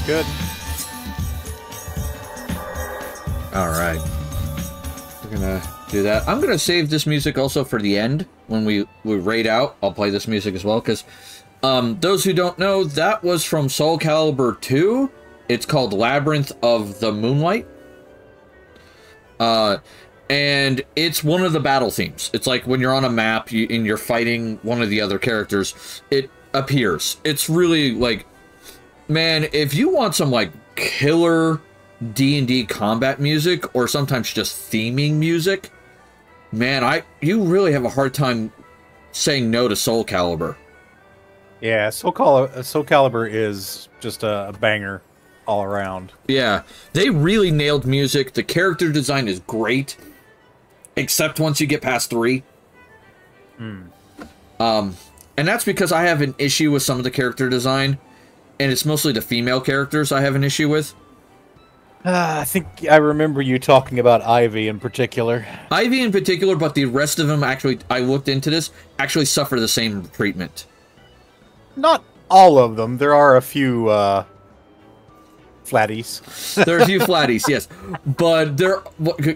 good. All right. We're gonna do that. I'm gonna save this music also for the end when we raid out. I'll play this music as well because those who don't know, that was from Soul Calibur 2. It's called Labyrinth of the Moonlight. And it's one of the battle themes. It's like when you're on a map and you're fighting one of the other characters, it appears. It's really like, man, if you want some like killer D&D combat music or sometimes just theming music, man, you really have a hard time saying no to Soul Calibur. Yeah, Soul Calibur is just a banger all around. Yeah, they really nailed music. The character design is great, except once you get past 3. And that's because I have an issue with some of the character design, and it's mostly the female characters I have an issue with. I think I remember you talking about Ivy in particular. Ivy in particular, but the rest of them actually, I looked into this, actually suffer the same treatment. Not all of them. There are a few flatties. There are a few flatties, yes. But there,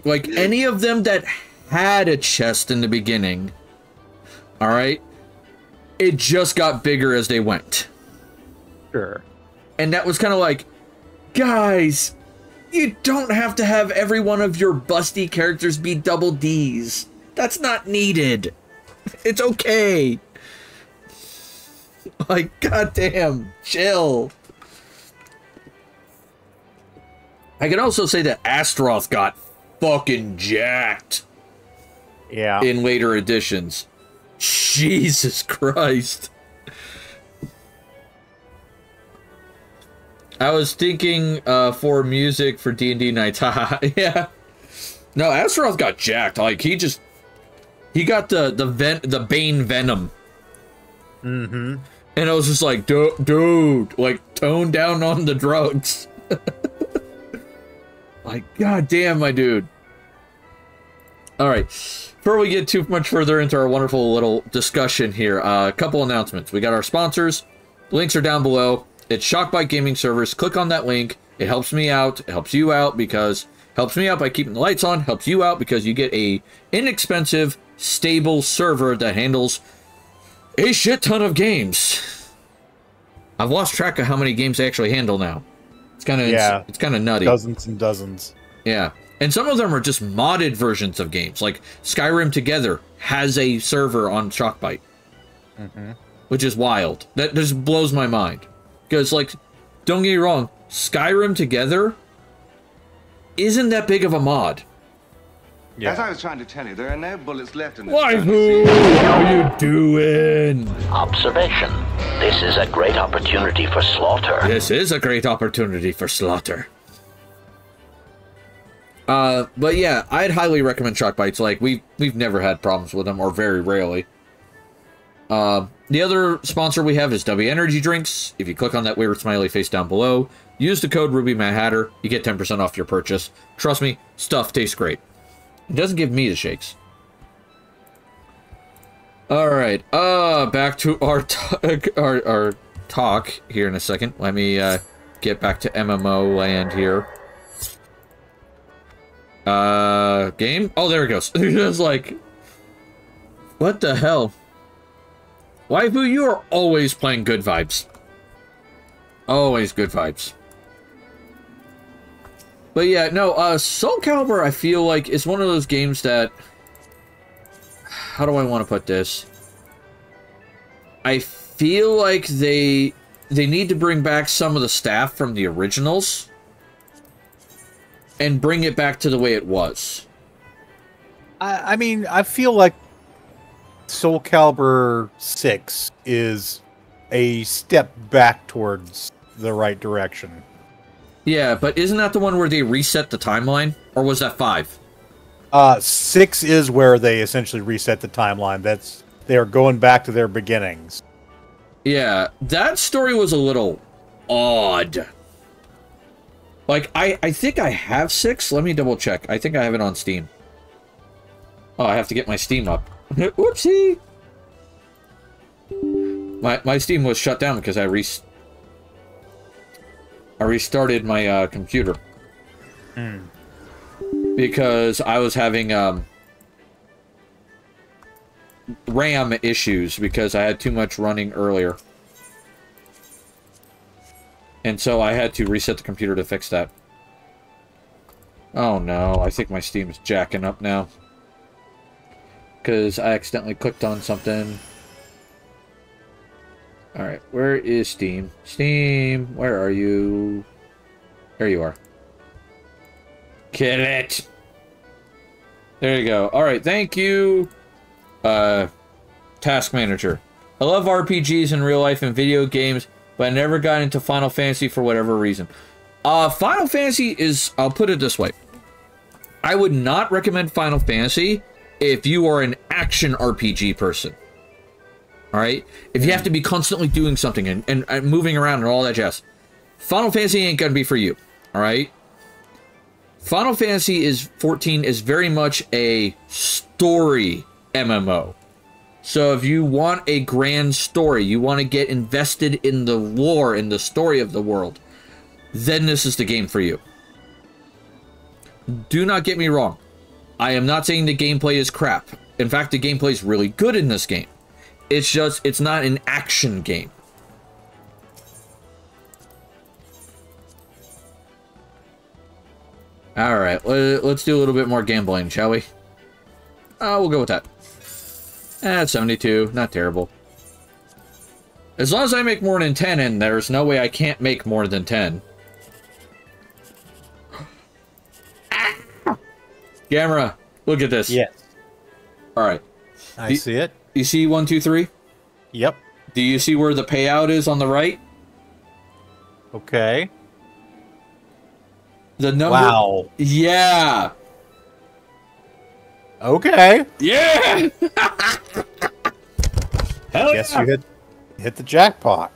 like any of them that had a chest in the beginning, all right, it just got bigger as they went. Sure. And that was kind of like, guys, you don't have to have every one of your busty characters be double Ds. That's not needed. It's okay. Like, goddamn, chill. I can also say that Astaroth got fucking jacked. Yeah. In later editions. Jesus Christ. I was thinking for music for D&D nights. Yeah. No, Astaroth got jacked. Like, he got the Bane Venom. Mm-hmm. And I was just like, dude, like, tone down on the drugs. Like, goddamn, my dude. Alright, before we get too much further into our wonderful little discussion here, a couple announcements. We got our sponsors. Links are down below. It's Shockbite Gaming Servers. Click on that link. It helps me out. It helps you out because... Helps me out by keeping the lights on. Helps you out because you get a inexpensive, stable server that handles a shit ton of games. I've lost track of how many games they actually handle now. It's kind of it's kind of nutty. Dozens and dozens. Yeah. And some of them are just modded versions of games. Like Skyrim Together has a server on Shockbite. Which is wild. That just blows my mind. Because, like, don't get me wrong, Skyrim Together isn't that big of a mod. Yeah. As I was trying to tell you, there are no bullets left in this. Waifu! How you doing? Observation. This is a great opportunity for slaughter. This is a great opportunity for slaughter. But yeah, I'd highly recommend Shockbites. Like, we've never had problems with them, or very rarely. The other sponsor we have is W Energy Drinks. If you click on that weird smiley face down below, use the code RubyMadHatter, you get 10% off your purchase. Trust me, stuff tastes great. It doesn't give me the shakes. Alright, back to our talk here in a second. Let me get back to MMO land here. Game? Oh, there it goes. It was like, what the hell? Waifu, you are always playing good vibes. Always good vibes. But yeah, no, Soul Calibur, I feel like, is one of those games that... How do I want to put this? I feel like they need to bring back some of the staff from the originals and bring it back to the way it was. I mean, I feel like Soul Calibur 6 is a step back towards the right direction. Yeah, but isn't that the one where they reset the timeline? Or was that 5? 6 is where they essentially reset the timeline. They are going back to their beginnings. Yeah, that story was a little odd. Like, I think I have 6. Let me double check. I think I have it on Steam. Oh, I have to get my Steam up. Whoopsie! My Steam was shut down because I I restarted my computer. Because I was having RAM issues because I had too much running earlier. And so I had to reset the computer to fix that. Oh no, I think my Steam is jacking up now. Because I accidentally clicked on something. Alright, where is Steam? Steam, where are you? There you are. Kill it! There you go. Alright, thank you, Task Manager. I love RPGs in real life and video games, but I never got into Final Fantasy for whatever reason. Final Fantasy is... I'll put it this way. I would not recommend Final Fantasy if you are an action RPG person. Alright? If you have to be constantly doing something and moving around and all that jazz. Final Fantasy ain't gonna be for you. Alright? Final Fantasy 14 is very much a story MMO. So if you want a grand story, you want to get invested in the lore, in the story of the world, then this is the game for you. Do not get me wrong. I am not saying the gameplay is crap. In fact, the gameplay is really good in this game. It's just, it's not an action game. Alright, let's do a little bit more gambling, shall we? We'll go with that. 72, not terrible. As long as I make more than 10, and there's no way I can't make more than 10. Camera, look at this. Yes. Alright. I see it. You see 1, 2, 3? Yep. Do you see where the payout is on the right? Okay. The number... Wow. Yeah! Okay. Yeah! Hell Guess yeah! you hit the jackpot.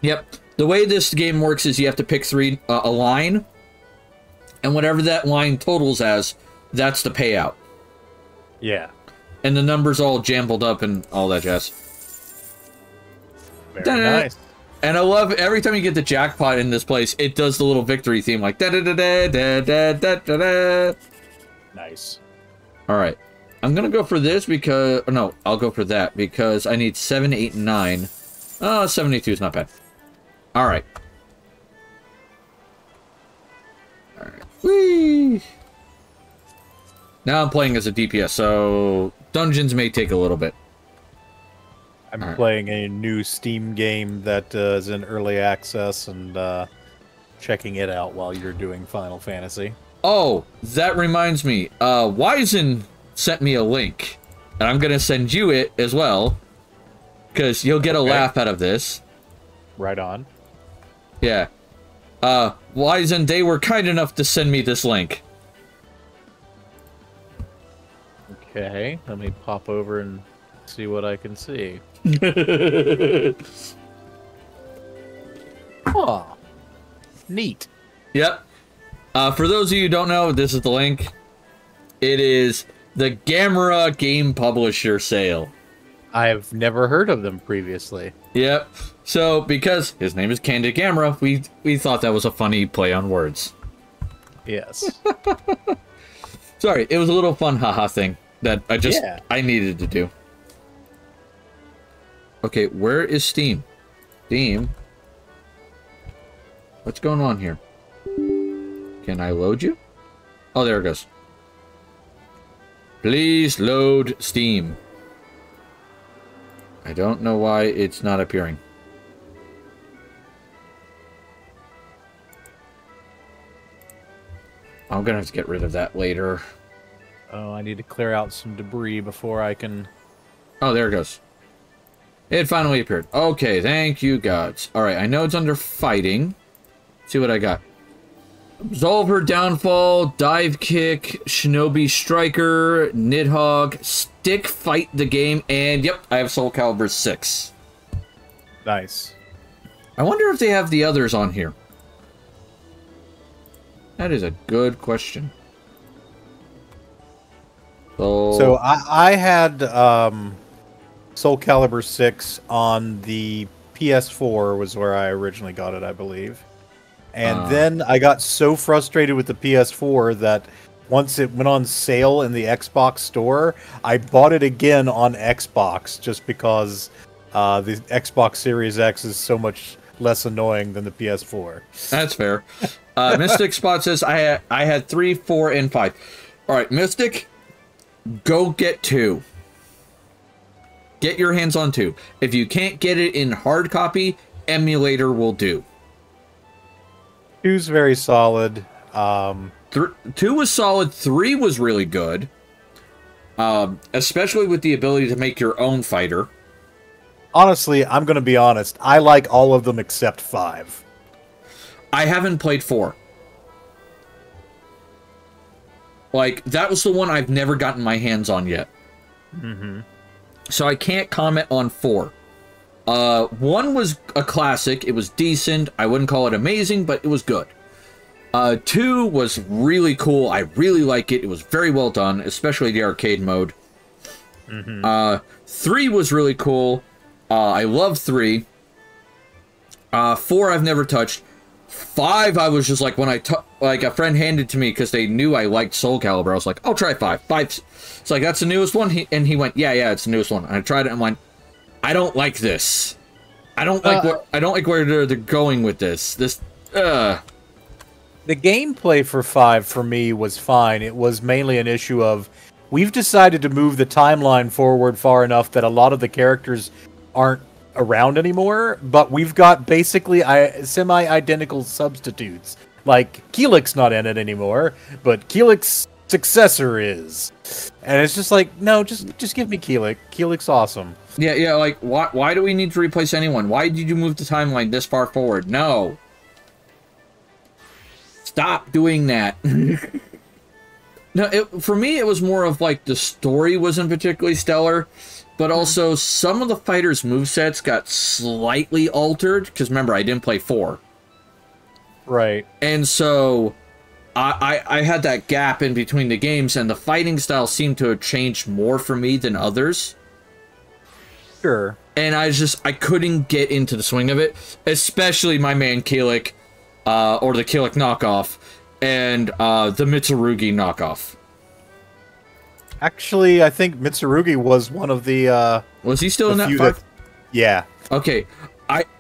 Yep. The way this game works is you have to pick a line, and whatever that line totals as, that's the payout. Yeah. And the numbers all jumbled up and all that jazz. Very nice. And I love every time you get the jackpot in this place, it does the little victory theme like da da da da da da da da da. Nice. All right, I'm gonna go for this because no, I'll go for that because I need 7, 8, and 9. 72 is not bad. All right. All right. Whee! Now I'm playing as a DPS, so dungeons may take a little bit. I'm playing a new Steam game that is in early access and checking it out while you're doing Final Fantasy. Oh, that reminds me. Wizen sent me a link, and I'm gonna send you it as well, because you'll get a laugh out of this. Right on. Yeah. Wizen, they were kind enough to send me this link. Okay, let me pop over and see what I can see. Oh, neat. Yep. For those of you who don't know, this is the link. It is the Gamera Game Publisher sale. I've never heard of them previously. Yep. So, because his name is Candid Gamera, we thought that was a funny play on words. Yes. Sorry, it was a little fun haha thing that I needed to do. Okay, where is Steam? Steam? What's going on here? Can I load you? Oh, there it goes. Please load Steam. I don't know why it's not appearing. I'm gonna have to get rid of that later. Oh, I need to clear out some debris before I can... Oh, there it goes. It finally appeared. Okay, thank you, gods. Alright, I know it's under fighting. Let's see what I got. Absolve Her Downfall, Dive Kick, Shinobi Striker, Nidhogg, Stick Fight the Game, and yep, I have Soul Calibur 6. Nice. I wonder if they have the others on here. That is a good question. So I had Soul Calibur 6 on the PS4 was where I originally got it, I believe. And then I got so frustrated with the PS4 that once it went on sale in the Xbox store, I bought it again on Xbox just because the Xbox Series X is so much less annoying than the PS4. That's fair. Mystic Spot says, I had 3, 4, and 5. All right, Mystic, go get 2. Get your hands on 2. If you can't get it in hard copy, emulator will do. 2's very solid. 2 was solid. 3 was really good. Especially with the ability to make your own fighter. Honestly, I'm going to be honest. I like all of them except 5. I haven't played 4. Like, that was the one I've never gotten my hands on yet. Mm-hmm. So I can't comment on 4. 1 was a classic. It was decent. I wouldn't call it amazing, but it was good. 2 was really cool. I really like it. It was very well done, especially the arcade mode. Mm-hmm. 3 was really cool. I love 3. 4 I've never touched. 5 I was just like, when like a friend handed to me because they knew I liked Soul Calibur. I was like, I'll try 5. 5's, it's like, that's the newest one. He went, yeah, it's the newest one. And I tried it and I'm like, I don't like this. I don't like where they're going with this. The gameplay for 5 for me was fine. It was mainly an issue of we've decided to move the timeline forward far enough that a lot of the characters aren't around anymore, but we've got basically semi-identical substitutes. Like, Keelik's not in it anymore, but Keelik's successor is. And it's just like, no, just give me Keelik. Keelik's awesome. Yeah, like, why do we need to replace anyone? Why did you move the timeline this far forward? No. Stop doing that. No, for me, it was more of, like, the story wasn't particularly stellar, but also some of the fighters' movesets got slightly altered, because remember, I didn't play 4. Right. And so, I had that gap in between the games, and the fighting style seemed to have changed more for me than others. Sure. And I couldn't get into the swing of it, especially my man Keelik, or the Keelik knockoff, and the Mitsurugi knockoff. Actually, I think Mitsurugi was one of the... was he still in that 5? Yeah. Okay.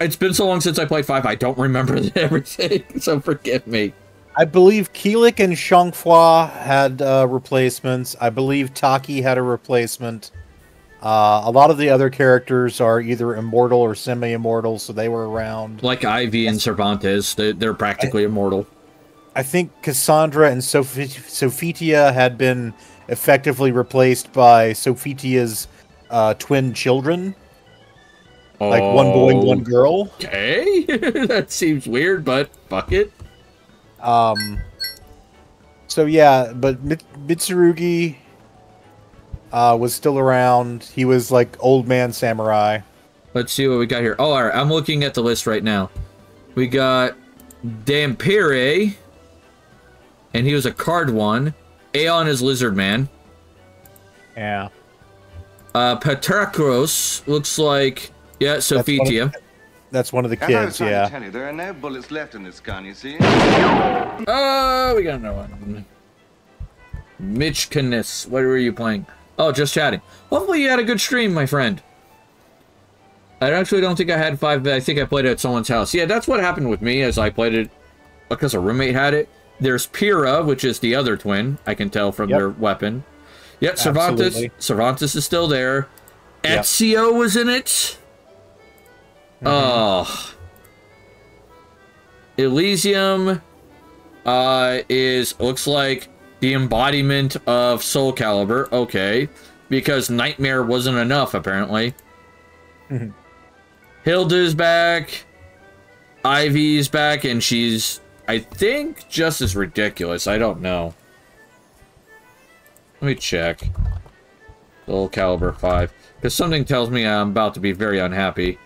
It's been so long since I played 5, I don't remember everything, so forgive me. I believe Keelik and Xianghua had replacements. I believe Taki had a replacement. A lot of the other characters are either immortal or semi-immortal, so they were around. Like Ivy and Cervantes, they're practically immortal. I think Cassandra and Sophitia had been effectively replaced by Sophitia's twin children. Like one boy, one girl. Okay, that seems weird, but fuck it. So yeah, but Mitsurugi was still around. He was like old man samurai. Let's see what we got here. Oh, all right, I'm looking at the list right now. We got Dampire, and he was a card one. Aeon is Lizard Man. Yeah. Patroclus looks like, yeah, Sophitia. That's one of the kids, yeah. Tell you, there are no bullets left in this gun, you see? Oh, we got another one. Mitch Canis, what were you playing? Oh, just chatting. Hopefully you had a good stream, my friend. I actually don't think I had 5, but I think I played it at someone's house. Yeah, that's what happened with me, as I played it because a roommate had it. There's Pyrrha, which is the other twin, I can tell from their weapon. Yep, Cervantes is still there. Ezio was in it. Oh. Elysium looks like the embodiment of Soul Calibur. Okay. Because Nightmare wasn't enough, apparently. Hilda's back. Ivy's back, and she's, I think, just as ridiculous. I don't know. Let me check. Soul Calibur 5. Because something tells me I'm about to be very unhappy.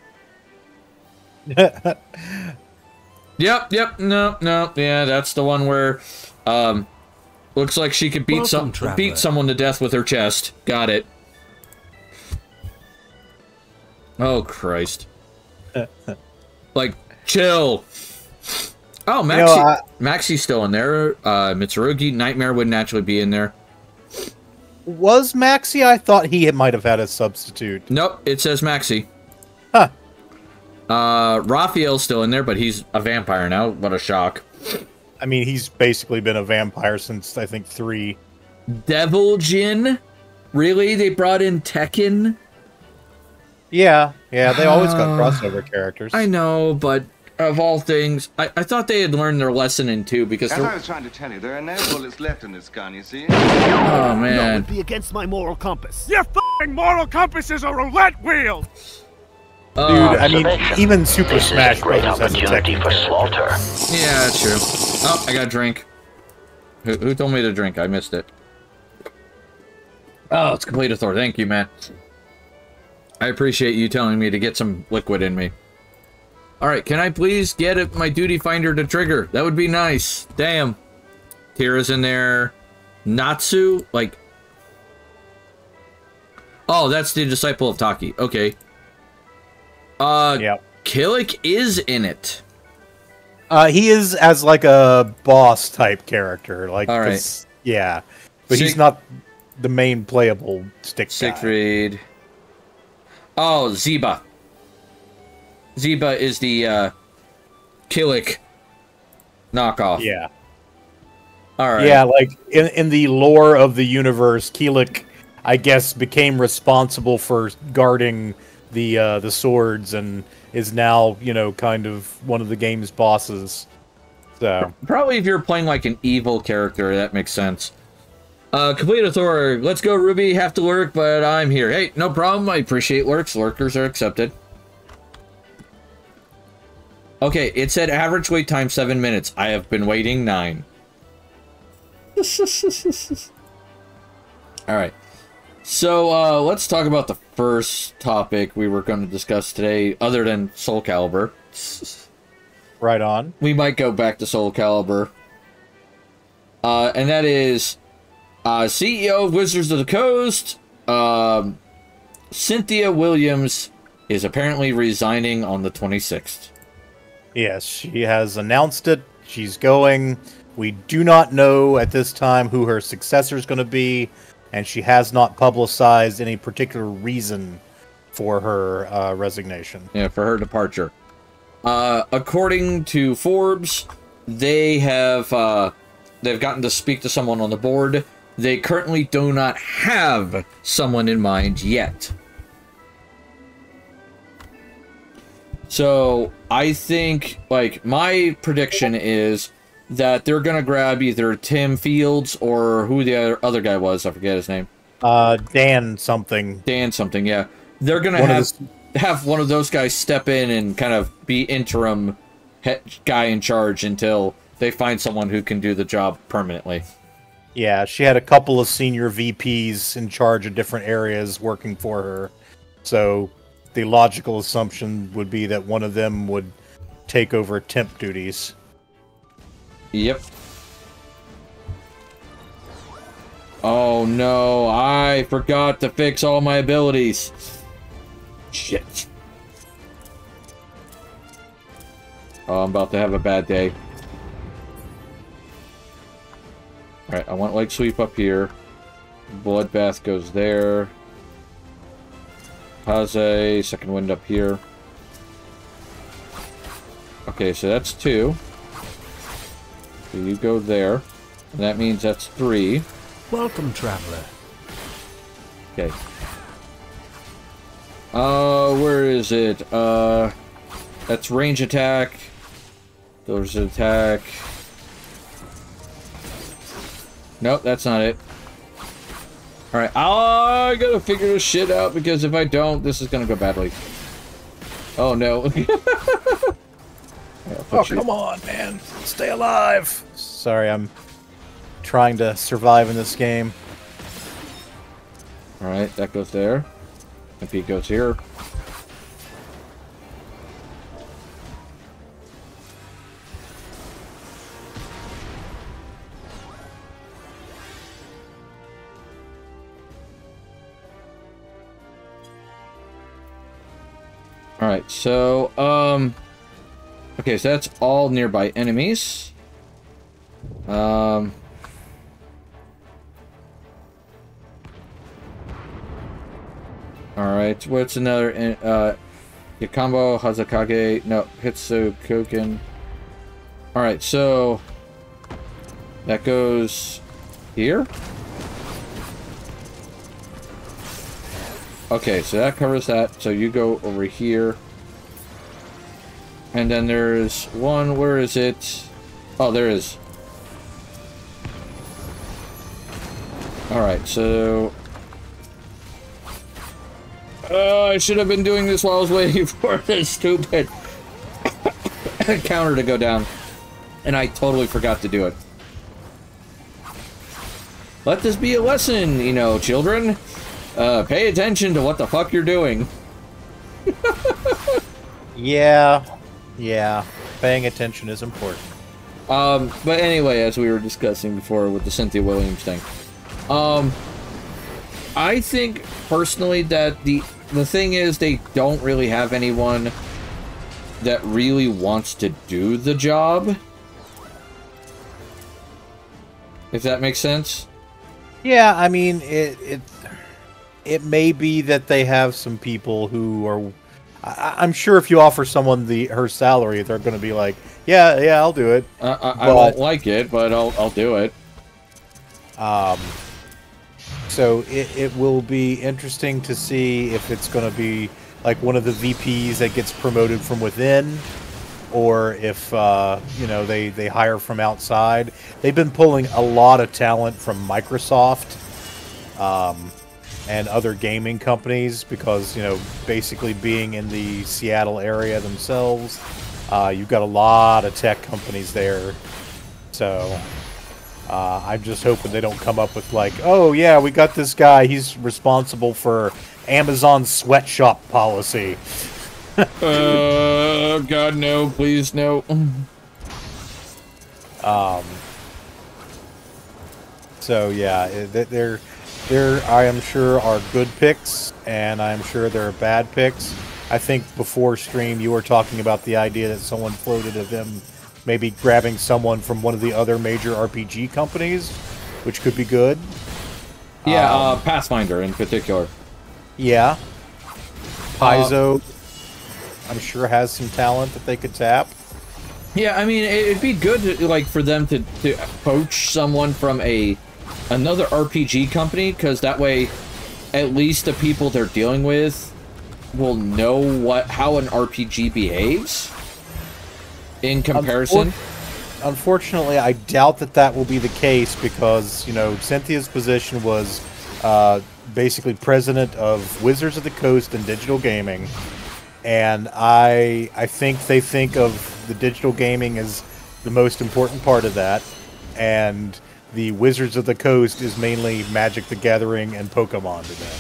Yep, no, yeah, that's the one where, looks like she could beat someone to death with her chest. Got it. Oh, Christ. Like, chill. Oh, Maxi. You know, Maxi's still in there. Mitsurugi, Nightmare would naturally be in there. was Maxi? I thought he might have had a substitute. Nope, it says Maxi. Huh. Raphael's still in there, but he's a vampire now. What a shock. I mean, he's basically been a vampire since, I think, 3. Devil Jin? Really? They brought in Tekken? Yeah, they always got crossover characters. I know, but of all things, I thought they had learned their lesson in 2 because... As I was trying to tell you, there are no bullets left in this gun, you see? Oh, That man. would be against my moral compass. Your f***ing moral compass is a roulette wheel! Dude, I mean, Observation. even Super This is Smash a great Bros. Has a opportunity Tekken for character. slaughter. Yeah, that's true. Oh, I got a drink. Who told me to drink? I missed it. Oh, it's complete authority. Thank you, man. I appreciate you telling me to get some liquid in me. Alright, can I please get my duty finder to trigger? That would be nice. Damn. Tira's in there. Natsu? Like... Oh, that's the disciple of Taki. Okay. Yep. Killick is in it. He is as like a boss type character. Like, All right. 'cause- yeah. But he's Sig- not the main playable stick guy. Siegfried. Oh, Zeba. Zeba is the Killick knockoff. Yeah. Alright. Yeah, like in the lore of the universe, Keelik, I guess, became responsible for guarding the swords and is now, you know, kind of one of the game's bosses. So Probably if you're playing like an evil character, that makes sense. Complete authority. Let's go, Ruby. Have to lurk, but I'm here. Hey, no problem. I appreciate lurks. Lurkers are accepted. Okay, it said average wait time 7 minutes. I have been waiting 9. Alright. So, let's talk about the first topic we were going to discuss today, other than Soul Calibur. right on. We might go back to Soul Calibur. And that is CEO of Wizards of the Coast, Cynthia Williams, is apparently resigning on the 26th. Yes, she has announced it. She's going. We do not know at this time who her successor is going to be, and she has not publicized any particular reason for her resignation. Yeah, for her departure. According to Forbes, they have they've gotten to speak to someone on the board. They currently do not have someone in mind yet. So, I think, like, my prediction is that they're going to grab either Tim Fields or who the other guy was. I forget his name. Dan something. Dan something, yeah. They're going to have one of those guys step in and kind of be interim guy in charge until they find someone who can do the job permanently. Yeah, she had a couple of senior VPs in charge of different areas working for her. So the logical assumption would be that one of them would take over temp duties. Yep. Oh no, I forgot to fix all my abilities. Shit. Oh, I'm about to have a bad day. Alright, I want Leg Sweep up here. Bloodbath goes there. Haze, Second Wind up here. Okay, so that's 2. So you go there. And that means that's 3. Welcome, traveler. Okay. Where is it? That's range attack. There's an attack. Nope, that's not it. Alright, I gotta figure this shit out because if I don't, this is gonna go badly. Oh no. Oh, come on, man. Stay alive. Sorry, I'm trying to survive in this game. Alright, that goes there. MP goes here. Alright, so, okay, so that's all nearby enemies. Alright, what's another, Yakambo, Hazakage, no, Hitsu, Koken. Alright, so, that goes here? Okay, so that covers that. So you go over here. And then there's one, where is it? Oh, there is. Alright, so... I should have been doing this while I was waiting for this stupid counter to go down. And I totally forgot to do it. Let this be a lesson, you know, children. Pay attention to what the fuck you're doing. Yeah. Paying attention is important. But anyway, as we were discussing before with the Cynthia Williams thing, I think personally that the thing is they don't really have anyone that really wants to do the job. If that makes sense. Yeah, I mean, it may be that they have some people who are... I'm sure if you offer someone her salary, they're going to be like, yeah, I'll do it. I won't like it, but I'll do it. So it will be interesting to see if it's going to be like one of the VPs that gets promoted from within, or if you know, they hire from outside. They've been pulling a lot of talent from Microsoft and other gaming companies because, you know, basically being in the Seattle area themselves, you've got a lot of tech companies there. So I'm just hoping they don't come up with like, oh yeah, we got this guy, he's responsible for Amazon's sweatshop policy. God, no, please, no. So yeah, there I am sure are good picks, and I'm sure there are bad picks. I think before stream you were talking about the idea that someone floated of them maybe grabbing someone from one of the other major RPG companies, which could be good. Yeah, Pathfinder in particular. Yeah. Paizo, I'm sure has some talent that they could tap. Yeah, I mean, it'd be good to, like, for them to poach someone from another RPG company, because that way, at least the people they're dealing with will know how an RPG behaves in comparison. Unfortunately, I doubt that will be the case because, you know, Cynthia's position was basically president of Wizards of the Coast and digital gaming, and I think they think of the digital gaming as the most important part of that, and the Wizards of the Coast is mainly Magic the Gathering and Pokemon to them.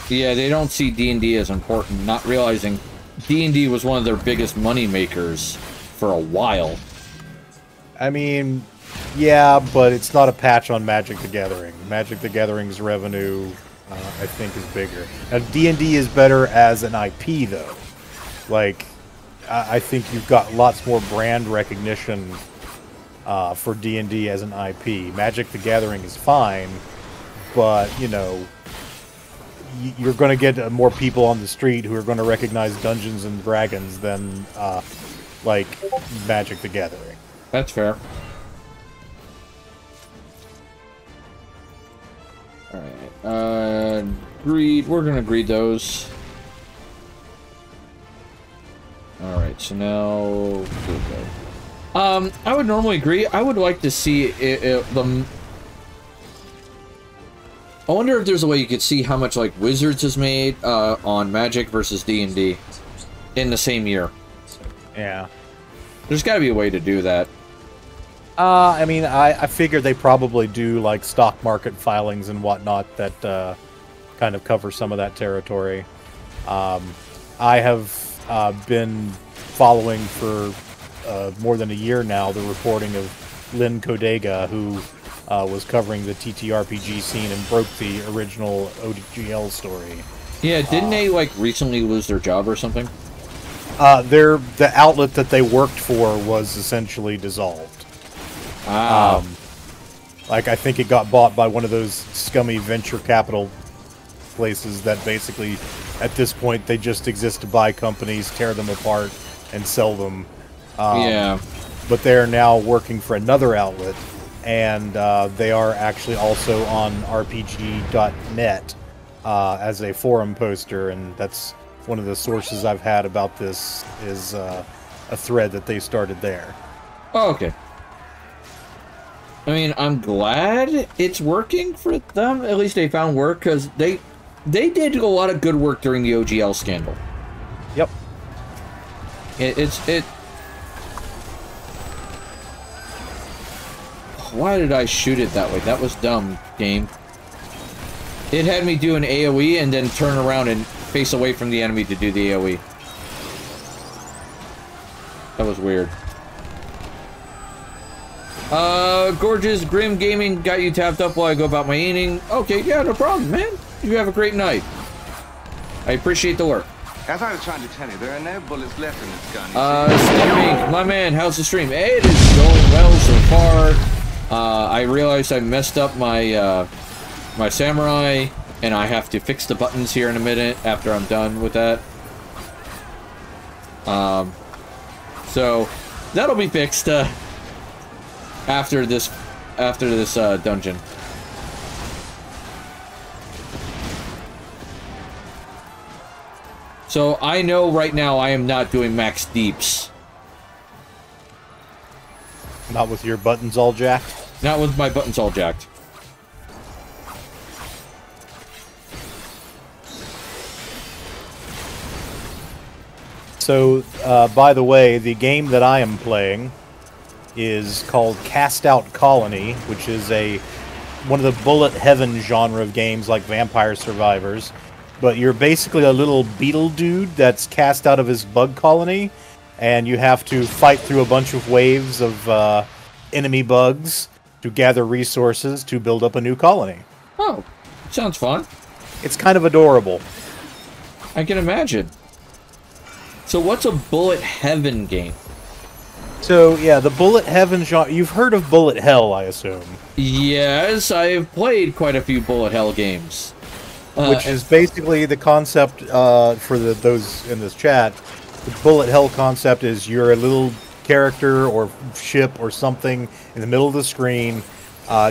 Yeah, they don't see D&D as important, not realizing D&D was one of their biggest money makers for a while. I mean, yeah, but it's not a patch on Magic the Gathering. Magic the Gathering's revenue, I think, is bigger. Now, D&D is better as an IP, though. Like, I think you've got lots more brand recognition for D&D as an IP. Magic the Gathering is fine, but, you know, you're going to get more people on the street who are going to recognize Dungeons and Dragons than, like, Magic the Gathering. That's fair. Alright, greed. We're going to greed those. Alright, so now... I would normally agree. I would like to see I wonder if there's a way you could see how much, like, Wizards has made on Magic versus D&D in the same year. Yeah. There's got to be a way to do that. I mean, I figure they probably do, like, stock market filings and whatnot that kind of cover some of that territory. I have been following for more than a year now the reporting of Lynn Kodega, who was covering the TTRPG scene and broke the original OGL story. Yeah, didn't they, like, recently lose their job or something? The outlet that they worked for was essentially dissolved. Like, I think it got bought by one of those scummy venture capital places that basically, at this point, they just exist to buy companies, tear them apart, and sell them. Yeah. But they're now working for another outlet, and they are actually also on RPG.net as a forum poster, and that's one of the sources I've had about this is a thread that they started there. Oh, okay. I mean, I'm glad it's working for them. At least they found work, because they did a lot of good work during the OGL scandal. Yep. Why did I shoot it that way? That was dumb, game. It had me do an AoE and then turn around and face away from the enemy to do the AoE. That was weird. Gorgeous Grim Gaming got you tapped up while I go about my eating. Okay, yeah, no problem, man. You have a great night. I appreciate the work. As I was trying to tell you, there are no bullets left in this gun. Steve, my man, how's the stream? Hey, it is going well so far. I realized I messed up my my samurai, and I have to fix the buttons here in a minute after I'm done with that. So that'll be fixed after this dungeon. So I know right now I am not doing max deeps. Not with your buttons all jacked? Not with my buttons all jacked. So, by the way, the game that I am playing is called Cast Out Colony, which is one of the bullet heaven genre of games like Vampire Survivors. But you're basically a little beetle dude that's cast out of his bug colony, and you have to fight through a bunch of waves of enemy bugs to gather resources to build up a new colony. Oh, sounds fun. It's kind of adorable. I can imagine. So what's a bullet heaven game? So, yeah, the bullet heaven genre... You've heard of bullet hell, I assume. Yes, I've played quite a few bullet hell games. Which is basically the concept for those in this chat. The bullet hell concept is you're a little character or ship or something in the middle of the screen.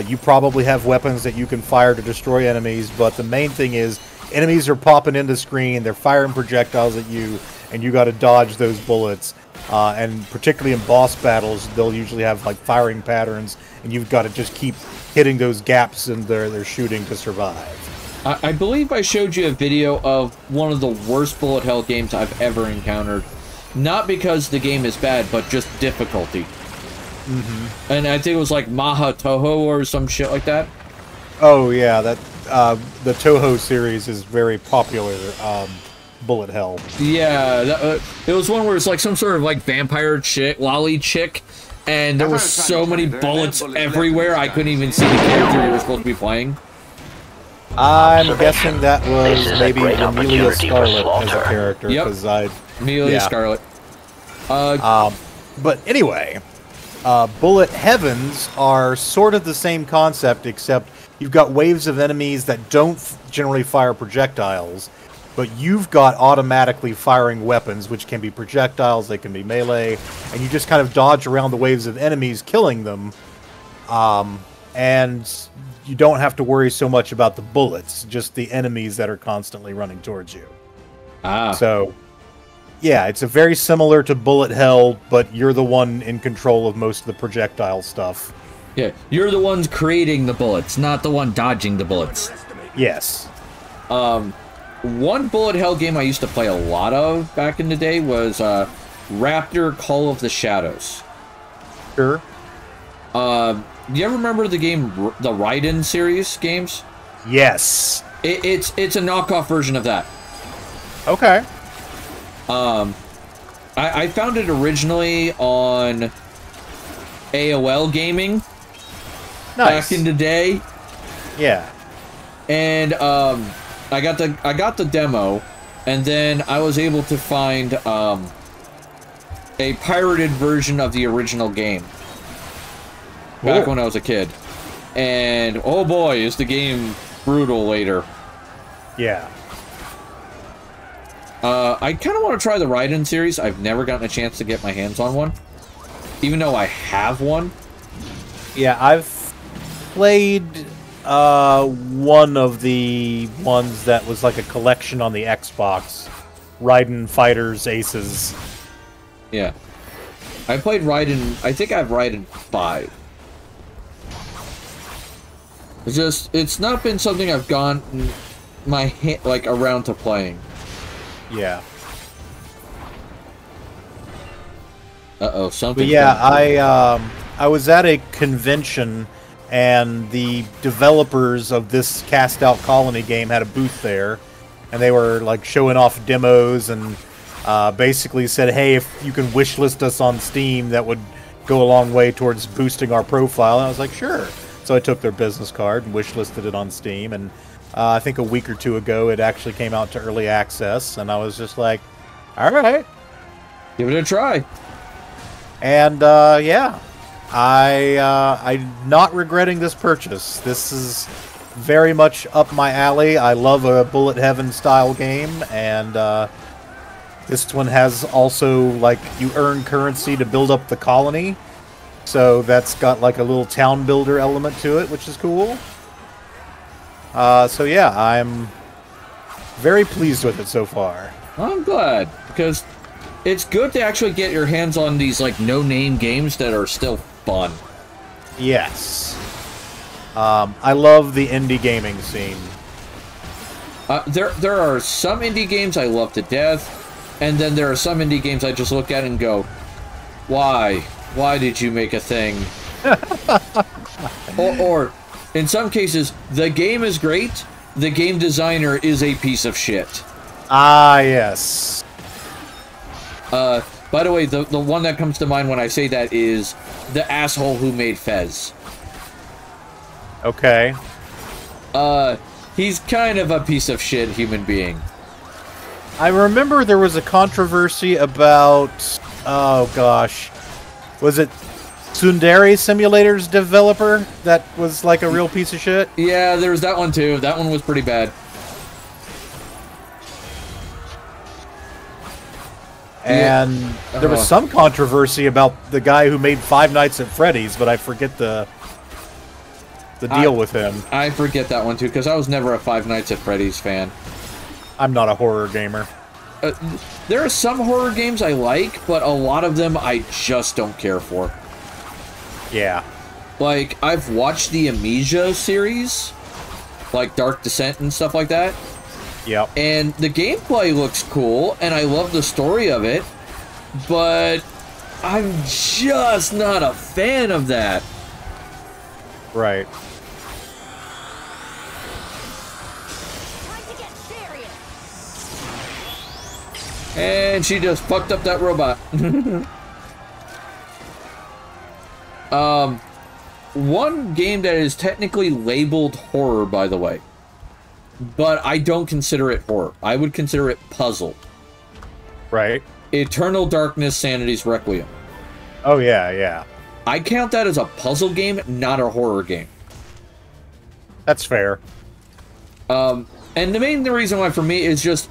You probably have weapons that you can fire to destroy enemies, but the main thing is enemies are popping into the screen, they're firing projectiles at you, and you got to dodge those bullets. And particularly in boss battles, they'll usually have like firing patterns, and you've got to just keep hitting those gaps in their shooting to survive. I believe I showed you a video of one of the worst bullet hell games I've ever encountered. Not because the game is bad, but just difficulty. Mm-hmm. And I think it was like Maha Toho or some shit like that. Oh yeah, that the Toho series is very popular. Bullet hell. Yeah, it was one where it's like some sort of like vampire chick, lolly chick, and there were so many bullets everywhere I couldn't even see the character you were supposed to be playing. I'm guessing that was maybe Amelia Scarlet as a character, because Amelia Scarlet. But anyway, bullet heavens are sort of the same concept, except you've got waves of enemies that don't generally fire projectiles, but you've got automatically firing weapons, which can be projectiles, they can be melee, and you just kind of dodge around the waves of enemies, killing them, and you don't have to worry so much about the bullets, just the enemies that are constantly running towards you. So, yeah, it's a very similar to bullet hell, but you're the one in control of most of the projectile stuff. Yeah, you're the ones creating the bullets, not the one dodging the bullets. Yes. One bullet hell game I used to play a lot of back in the day was Raptor Call of the Shadows. Sure. Do you ever remember the game, the Raiden series games? Yes. It's a knockoff version of that. Okay. I found it originally on AOL Gaming. Nice. Back in the day. Yeah. And I got the demo, and then I was able to find a pirated version of the original game back when I was a kid. And oh boy, is the game brutal later. Yeah. I kind of want to try the Raiden series. I've never gotten a chance to get my hands on one, even though I have one. Yeah, I've played one of the ones that was like a collection on the Xbox. Raiden Fighters Aces. Yeah. I played Raiden, I think I have Raiden 5. It's not been something I've gone around to playing. Yeah. Uh-oh, something. But yeah, I was at a convention, and the developers of this Cast Out Colony game had a booth there, and they were like showing off demos and basically said, hey, if you can wishlist us on Steam, that would go a long way towards boosting our profile. And I was like, sure. So I took their business card and wishlisted it on Steam, and I think a week or two ago it actually came out to early access, and I was just like, all right. Give it a try. And yeah, I'm not regretting this purchase. This is very much up my alley. I love a Bullet Heaven style game, and this one has also, like, you earn currency to build up the colony, so that's got like a little town builder element to it, which is cool. So yeah, I'm very pleased with it so far. I'm glad, because it's good to actually get your hands on these like no-name games that are still fun. Yes. I love the indie gaming scene. There are some indie games I love to death, and then there are some indie games I just look at and go, why? Why did you make a thing? or in some cases, the game is great, the game designer is a piece of shit. Ah, yes. By the way, the one that comes to mind when I say that is the asshole who made Fez. Okay. He's kind of a piece of shit human being. I remember there was a controversy about, oh gosh, was it Tsundere Simulator's developer that was like a real piece of shit? Yeah, there was that one too. That one was pretty bad. And there was some controversy about the guy who made Five Nights at Freddy's, but I forget the deal with him. I forget that one too, because I was never a Five Nights at Freddy's fan. I'm not a horror gamer. There are some horror games I like, but a lot of them I just don't care for. Yeah. Like, I've watched the Amnesia series, like Dark Descent and stuff like that. Yep. And the gameplay looks cool, and I love the story of it, but I'm just not a fan of that. Right. And she just fucked up that robot. One game that is technically labeled horror, by the way, but I don't consider it horror. I would consider it puzzle. Right. Eternal Darkness, Sanity's Requiem. Oh, yeah, yeah. I count that as a puzzle game, not a horror game. That's fair. And the reason why for me is just,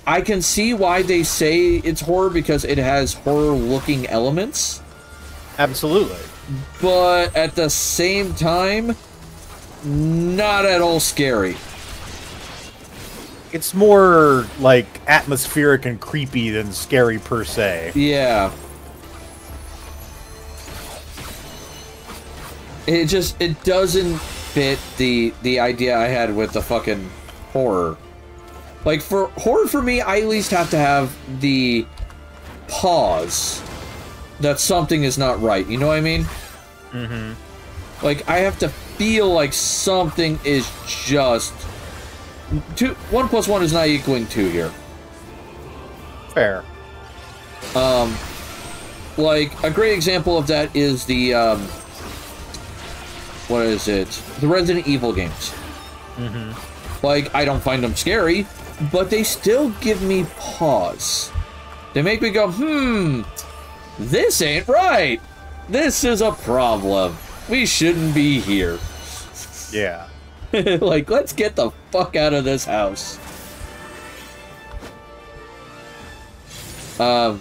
I can see why they say it's horror because it has horror-looking elements. Absolutely. But at the same time, not at all scary. It's more, like, atmospheric and creepy than scary per se. Yeah. It doesn't fit the idea I had with the fucking horror. Like, for horror for me, I at least have to have the pause that something is not right. You know what I mean? Mm-hmm. Like, I have to feel like something is just... 1 + 1 is not equaling 2 here. Fair. Like, a great example of that is the, what is it? The Resident Evil games. Mm-hmm. Like, I don't find them scary, but they still give me pause. They make me go, this ain't right. This is a problem. We shouldn't be here. Yeah. Like, let's get the fuck out of this house. But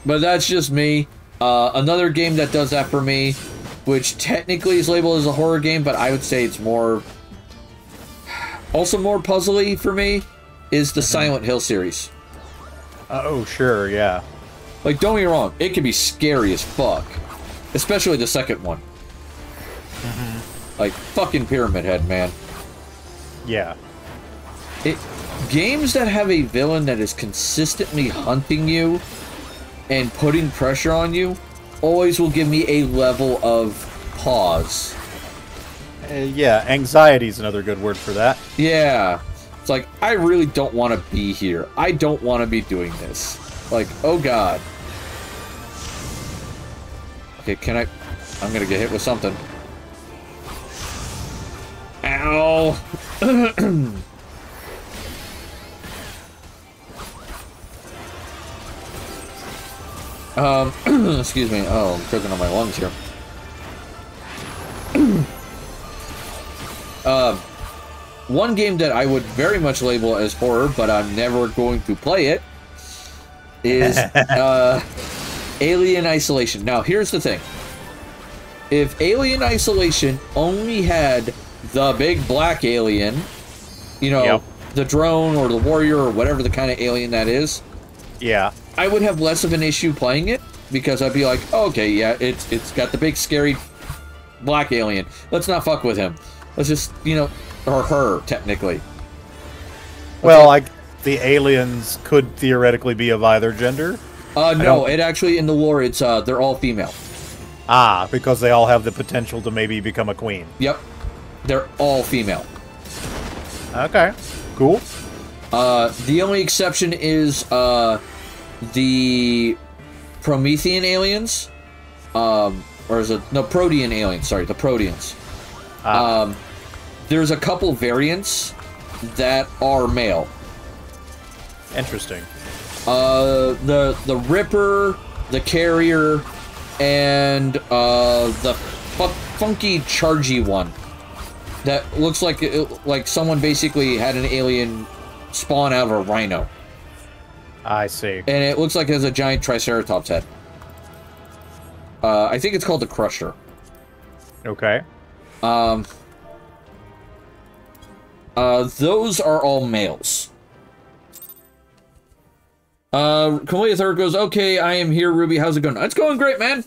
that's just me. Another game that does that for me, which technically is labeled as a horror game, but I would say it's more... also more puzzly for me, is the Silent Hill series. Oh, sure, yeah. Like, don't get me wrong, it can be scary as fuck. Especially the second one. Like, fucking Pyramid Head, man. Yeah. Games that have a villain that is consistently hunting you and putting pressure on you always will give me a level of pause. Yeah, anxiety is another good word for that. Yeah. It's like, I really don't want to be here. I don't want to be doing this. Like, oh god. Okay, I'm gonna get hit with something. Ow! Excuse me. Oh, I'm choking on my lungs here. One game that I would very much label as horror, but I'm never going to play it, is Alien Isolation. Now, here's the thing. If Alien Isolation only had the big black alien, you know, Yep. the drone or the warrior or whatever the kind of alien that is, Yeah. I would have less of an issue playing it, because I'd be like, oh, okay, yeah, it's got the big scary black alien. Let's not fuck with him. Let's just, you know, or her, technically. Well, the aliens could theoretically be of either gender. No, it actually, in the lore, it's, they're all female. Ah, because they all have the potential to maybe become a queen. Yep. They're all female. Okay, cool. The only exception is, the Promethean aliens, or is it, no, Protean aliens, sorry, the Proteans. There's a couple variants that are male. Interesting. The Ripper, the Carrier, and, the funky chargy one. That looks like someone basically had an alien spawn out of a rhino. I see. And it looks like it has a giant Triceratops head. I think it's called the Crusher. Okay. Those are all males. Kalia Third goes, okay, I am here, Ruby. How's it going? It's going great, man.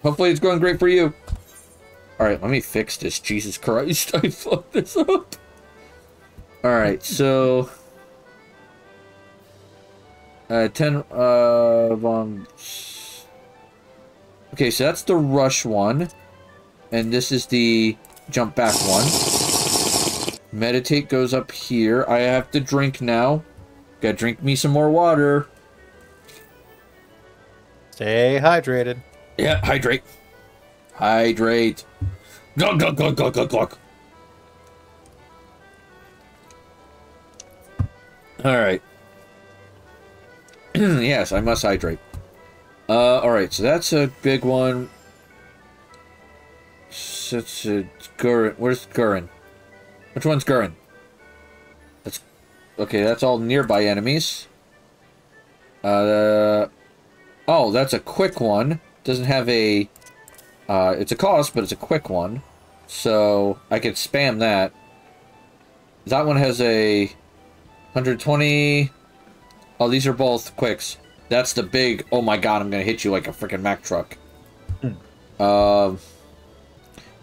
Hopefully it's going great for you. Alright, let me fix this. Jesus Christ, I fucked this up. Alright, so... 10, okay, so that's the rush one. And this is the jump back one. Meditate goes up here. I have to drink now. Gotta drink me some more water. Stay hydrated. Yeah, hydrate. Hydrate. Glug, glug, glug, glug, glug, glug. Alright. Yes, I must hydrate. Alright, so that's a big one. Such a Gurren. Where's Gurren? Which one's Gurren? That's okay, that's all nearby enemies. Oh, that's a quick one. Doesn't have a it's a cost, but it's a quick one. So I could spam that. That one has a 120. Oh, these are both quicks. That's the big, oh my god, I'm gonna hit you like a freaking Mack truck. But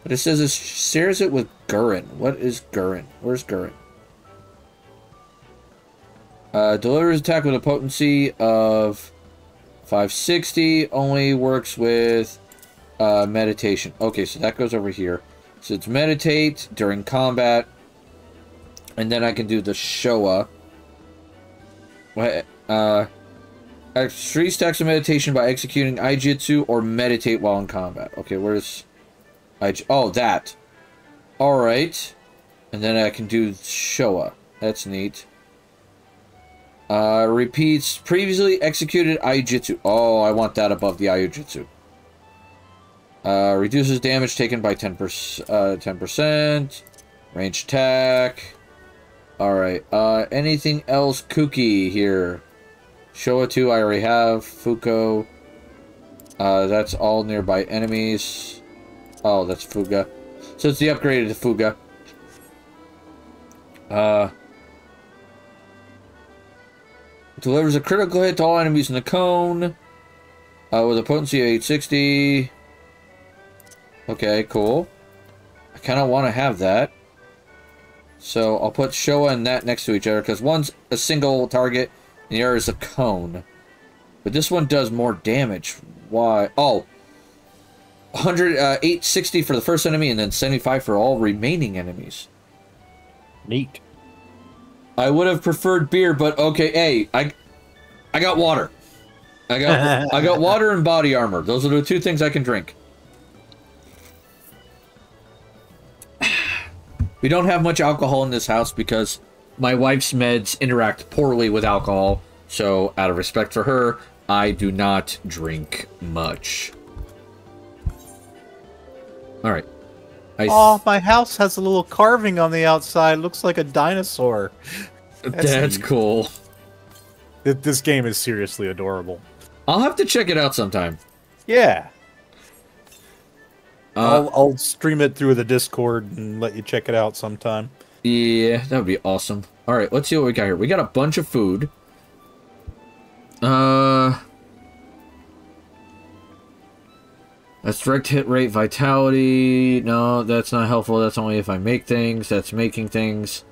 it says it shares it with Gurren. What is Gurren? Where's Gurren? Delivers attack with a potency of 560. Only works with meditation. Okay, so that goes over here. So it's meditate during combat. And then I can do the Showa. Three stacks of meditation by executing Aijutsu or meditate while in combat. Okay, where's... oh, that. Alright. And then I can do Showa. That's neat. Repeats previously executed Aijutsu. Oh, I want that above the Aijutsu. Reduces damage taken by 10%. Range attack. Alright. Anything else kooky here? Showa 2 I already have. Fuko. That's all nearby enemies. Oh, that's Fuga. So it's the upgraded Fuga. Delivers a critical hit to all enemies in the cone. With a potency of 860. Okay, cool. I kind of want to have that. So I'll put Showa and that next to each other, because one's a single target, and the other is a cone. But this one does more damage. Why? Oh. 860 for the first enemy, and then 75 for all remaining enemies. Neat. I would have preferred beer, but okay, hey, I got water. I got water and body armor. Those are the two things I can drink. We don't have much alcohol in this house because my wife's meds interact poorly with alcohol. So, out of respect for her, I do not drink much. Alright. Oh, my house has a little carving on the outside. Looks like a dinosaur. That's cool. This game is seriously adorable. I'll have to check it out sometime. Yeah. I'll stream it through the Discord and let you check it out sometime. Yeah, that would be awesome. Alright, let's see what we got here. We got a bunch of food. That's direct hit rate, vitality. No, that's not helpful. That's only if I make things. That's making things.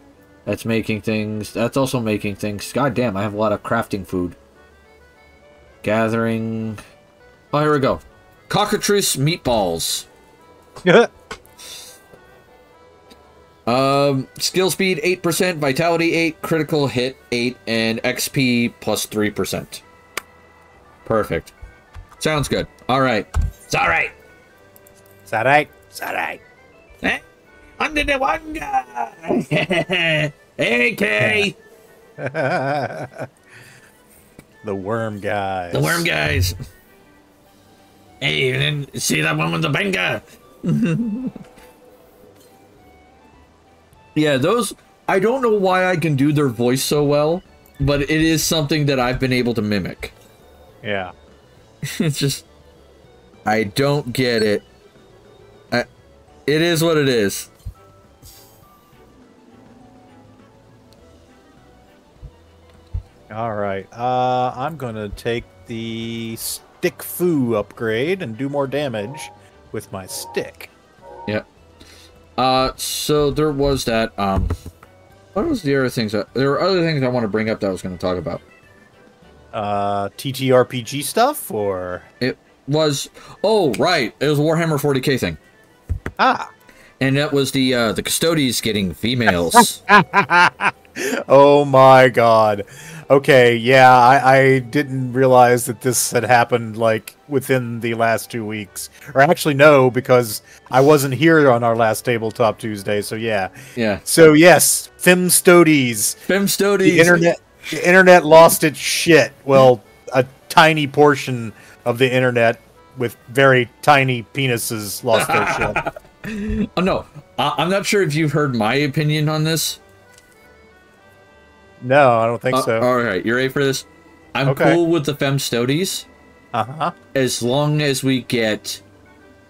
That's making things. That's also making things. God damn, I have a lot of crafting food. Gathering. Oh, here we go. Cockatrice meatballs. Skill speed 8%, vitality 8, critical hit 8, and XP plus 3%. Perfect. Sounds good. Alright. It's alright. It's alright. It's alright. Under the one guy. AK. The worm guys. The worm guys. Hey, and then see that one with the finger? Yeah, those... I don't know why I can do their voice so well, but it is something that I've been able to mimic. Yeah. It's just... I don't get it. It is what it is. Alright, I'm gonna take the stick foo upgrade and do more damage with my stick. Yeah. So there was that, what was the other things that... There were other things I want to bring up that I was going to talk about. TTRPG stuff, or...? It was... Oh, right! It was a Warhammer 40k thing. Ah! And that was the Custodes getting females. Oh my god. Okay, yeah, I didn't realize that this had happened, like, within the last 2 weeks. Or actually, no, because I wasn't here on our last Tabletop Tuesday, so yeah. Yeah. So, yes, Femstodes. Femstodes! The internet lost its shit. Well, a tiny portion of the internet with very tiny penises lost their shit. Oh, no. I'm not sure if you've heard my opinion on this. No, I don't think so. Alright, you ready for this? I'm cool with the Femstodes. Uh-huh. As long as we get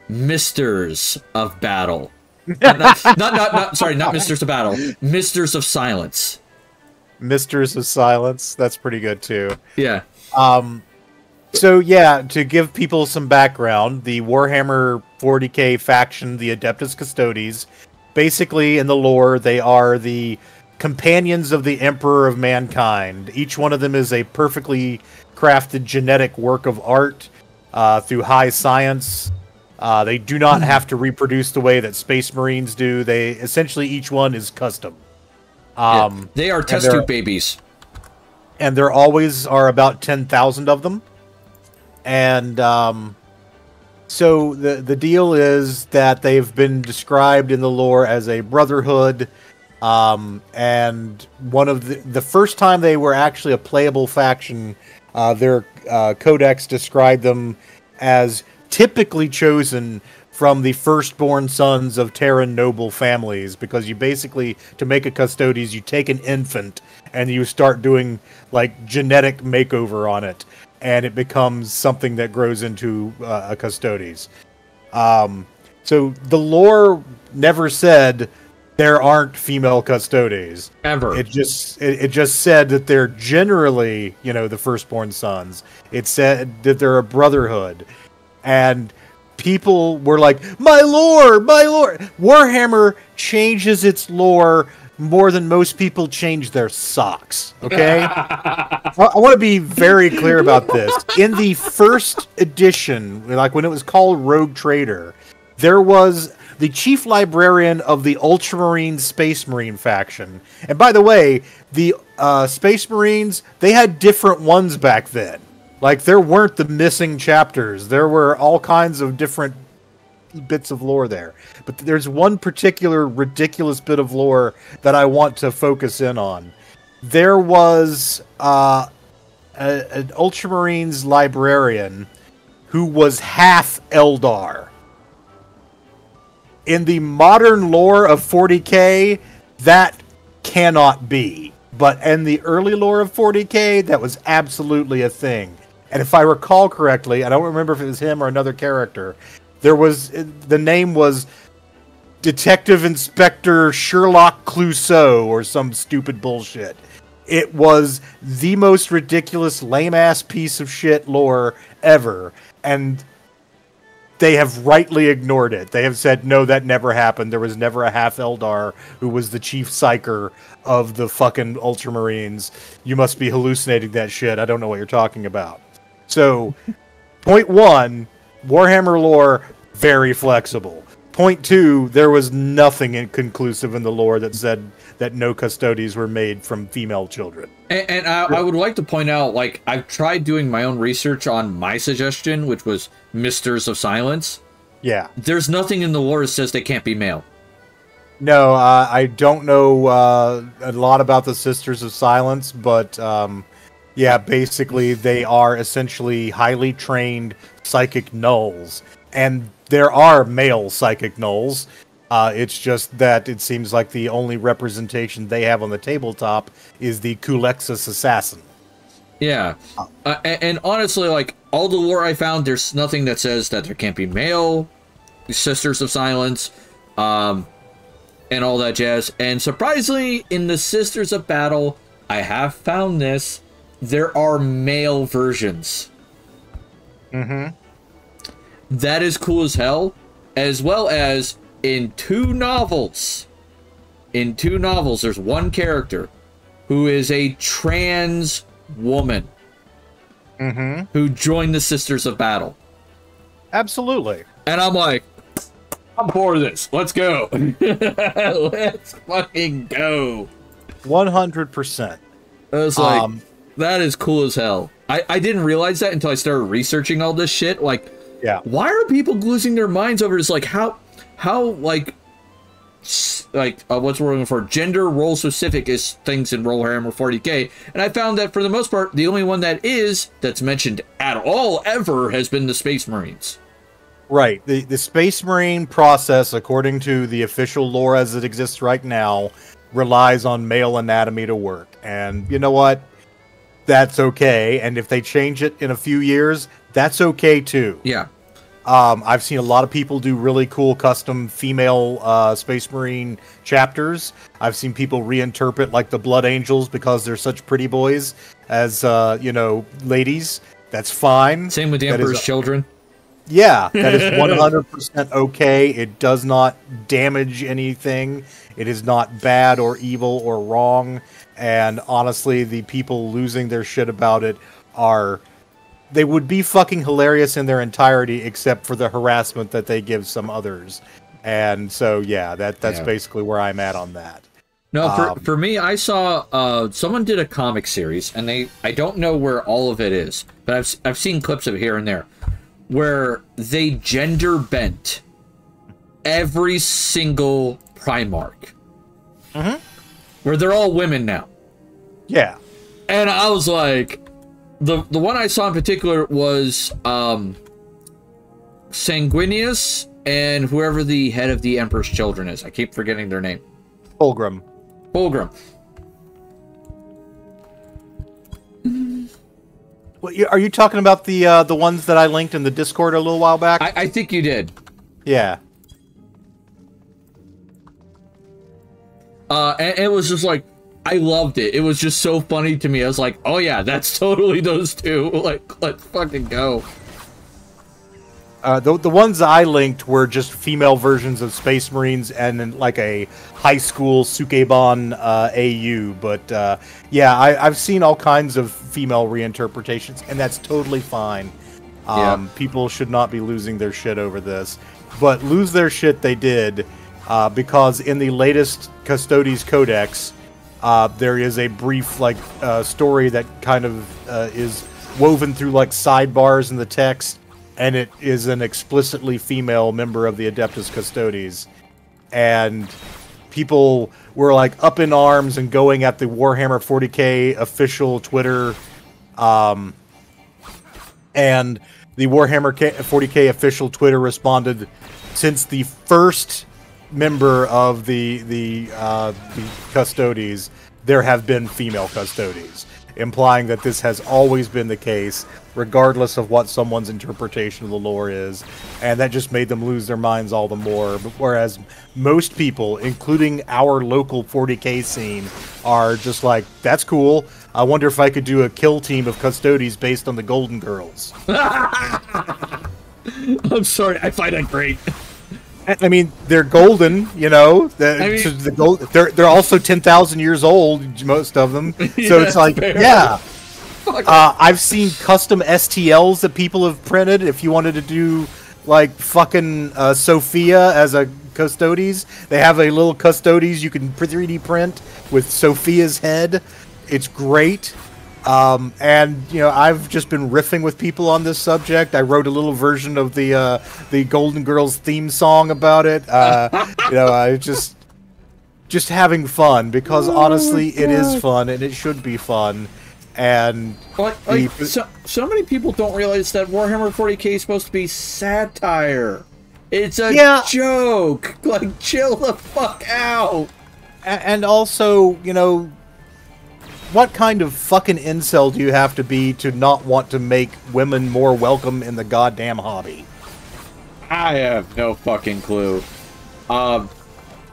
Misters of Battle. not Misters of Battle. Misters of Silence. Misters of Silence. That's pretty good, too. Yeah. So, yeah, to give people some background, the Warhammer 40k faction, the Adeptus Custodes, basically, in the lore, they are the companions of the Emperor of Mankind. Each one of them is a perfectly crafted genetic work of art through high science. They do not have to reproduce the way that Space Marines do. They essentially, each one is custom. They are test tube babies. And there always are about 10,000 of them. And so the deal is that they've been described in the lore as a brotherhood And one of the first time they were actually a playable faction, their codex described them as typically chosen from the firstborn sons of Terran noble families, because you basically, to make a Custodes, you take an infant and you start doing like genetic makeover on it, and it becomes something that grows into a Custodes. So the lore never said there aren't female Custodes. Ever. It just said that they're generally, the firstborn sons. It said that they're a brotherhood. And people were like, my lore! Warhammer changes its lore more than most people change their socks, okay? I want to be very clear about this. In the first edition, like when it was called Rogue Trader, there was the chief librarian of the Ultramarine Space Marine faction. And by the way, the Space Marines, they had different ones back then. Like, there weren't the missing chapters. There were all kinds of different bits of lore there. But there's one particular ridiculous bit of lore that I want to focus in on. There was an Ultramarines librarian who was half Eldar. In the modern lore of 40k, that cannot be. But in the early lore of 40k, that was absolutely a thing. And if I recall correctly, I don't remember if it was him or another character, the name was Detective Inspector Sherlock Clouseau or some stupid bullshit. It was the most ridiculous, lame-ass piece of shit lore ever. And they have rightly ignored it. They have said, no, that never happened. There was never a half Eldar who was the chief psyker of the fucking Ultramarines. You must be hallucinating that shit. I don't know what you're talking about. So, point one, Warhammer lore, very flexible. Point two, there was nothing inconclusive in the lore that said that no Custodes were made from female children. And I would like to point out, like, I've tried doing my own research on my suggestion, which was Misters of Silence. Yeah. There's nothing in the lore that says they can't be male. No, I don't know a lot about the Sisters of Silence, but yeah, basically they are essentially highly trained psychic nulls. And there are male psychic nulls. It's just that it seems like the only representation they have on the tabletop is the Kulexus assassin. Yeah. And honestly, like, all the lore I found, there's nothing that says that there can't be male Sisters of Silence, and all that jazz. And surprisingly, in the Sisters of Battle, I have found this, there are male versions. Mm-hmm. That is cool as hell. As well as in two novels. In two novels, there's one character who is a trans woman. Mm-hmm. Who joined the Sisters of Battle. Absolutely. And I'm like, I'm for this. Let's go. Let's fucking go. 100%. I was like, that is cool as hell. I didn't realize that until I started researching all this shit. Like, yeah, why are people losing their minds over this? Like, how like what's we're looking for? Gender role specific is things in Warhammer 40k, and I found that for the most part, the only one that's mentioned at all ever has been the Space Marines. Right. The Space Marine process, according to the official lore as it exists right now, relies on male anatomy to work. And you know what? That's okay. And if they change it in a few years, that's okay too. Yeah. I've seen a lot of people do really cool custom female Space Marine chapters. I've seen people reinterpret like the Blood Angels because they're such pretty boys as, ladies. That's fine. Same with the Emperor's Children. Yeah, that is 100% okay. It does not damage anything. It is not bad or evil or wrong. And honestly, the people losing their shit about it they would be fucking hilarious in their entirety, except for the harassment that they give some others. And so, yeah, that's basically where I'm at on that. No, for me, I saw someone did a comic series, and I don't know where all of it is, but I've seen clips of it here and there, where they gender bent every single Primarch. Mm-hmm. where they're all women now. Yeah. And I was like, the one I saw in particular was Sanguinius and whoever the head of the Emperor's Children is. I keep forgetting their name. Fulgrim. Well, are you talking about the ones that I linked in the Discord a little while back? I think you did. Yeah. And it was just like, I loved it. It was just so funny to me. I was like, oh yeah, that's totally those two. Like, let's fucking go. The ones I linked were just female versions of Space Marines and like a high school Sukeban AU. But yeah, I've seen all kinds of female reinterpretations, and that's totally fine. People should not be losing their shit over this. But lose their shit they did, because in the latest Custodes Codex, there is a brief story that kind of is woven through like sidebars in the text. And it is an explicitly female member of the Adeptus Custodes. And people were like up in arms and going at the Warhammer 40k official Twitter. And the Warhammer 40k official Twitter responded, since the first member of the Custodes, there have been female Custodes, implying that this has always been the case, regardless of what someone's interpretation of the lore is, and that just made them lose their minds all the more. Whereas most people, including our local 40k scene, are just like, that's cool. I wonder if I could do a kill team of Custodes based on the Golden Girls. I'm sorry, I find that great. I mean, they're golden, you know. They're also 10,000 years old, most of them. So it's like, fair. Yeah. I've seen custom STLs that people have printed. If you wanted to do like fucking Sophia as a Custodes, they have a little Custodes you can 3D print with Sophia's head. It's great. And you know, I've just been riffing with people on this subject. I wrote a little version of the Golden Girls theme song about it. You know, I just having fun, because honestly, it is fun and it should be fun. And so many people don't realize that Warhammer 40k is supposed to be satire. It's a joke. Like, chill the fuck out. And also, you know, what kind of fucking incel do you have to be to not want to make women more welcome in the goddamn hobby? I have no fucking clue. Now,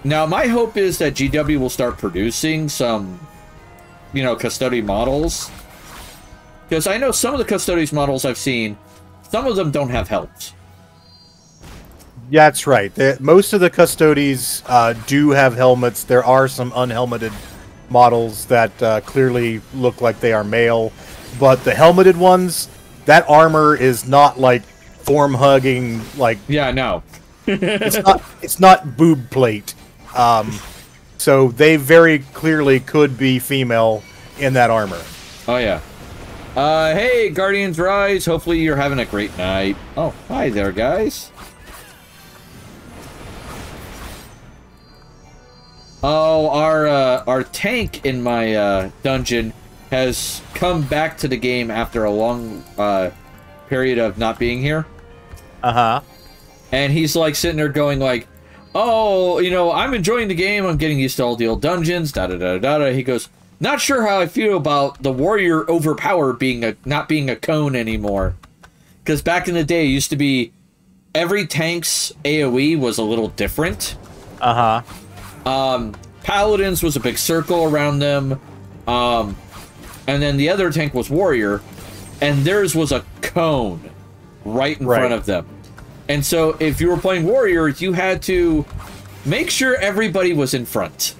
my hope is that GW will start producing some, you know, Custodes models. Because I know some of the Custodes models I've seen, some of them don't have helmets. Yeah, that's right. Most of the Custodes do have helmets. There are some unhelmeted models that clearly look like they are male, but the helmeted ones, that armor is not like form hugging, like, yeah, no. it's not boob plate, so they very clearly could be female in that armor. Oh yeah. Hey Guardians Rise, hopefully you're having a great night. Oh, hi there guys. Oh, our tank in my dungeon has come back to the game after a long period of not being here. Uh-huh. And he's like sitting there going like, oh, you know, I'm enjoying the game, I'm getting used to all the old dungeons, da-da-da-da-da. He goes, not sure how I feel about the warrior overpower being not being a cone anymore. Because back in the day, it used to be every tank's AoE was a little different. Uh-huh. Paladins was a big circle around them, and then the other tank was warrior, and theirs was a cone right in front of them. And so if you were playing warrior, you had to make sure everybody was in front.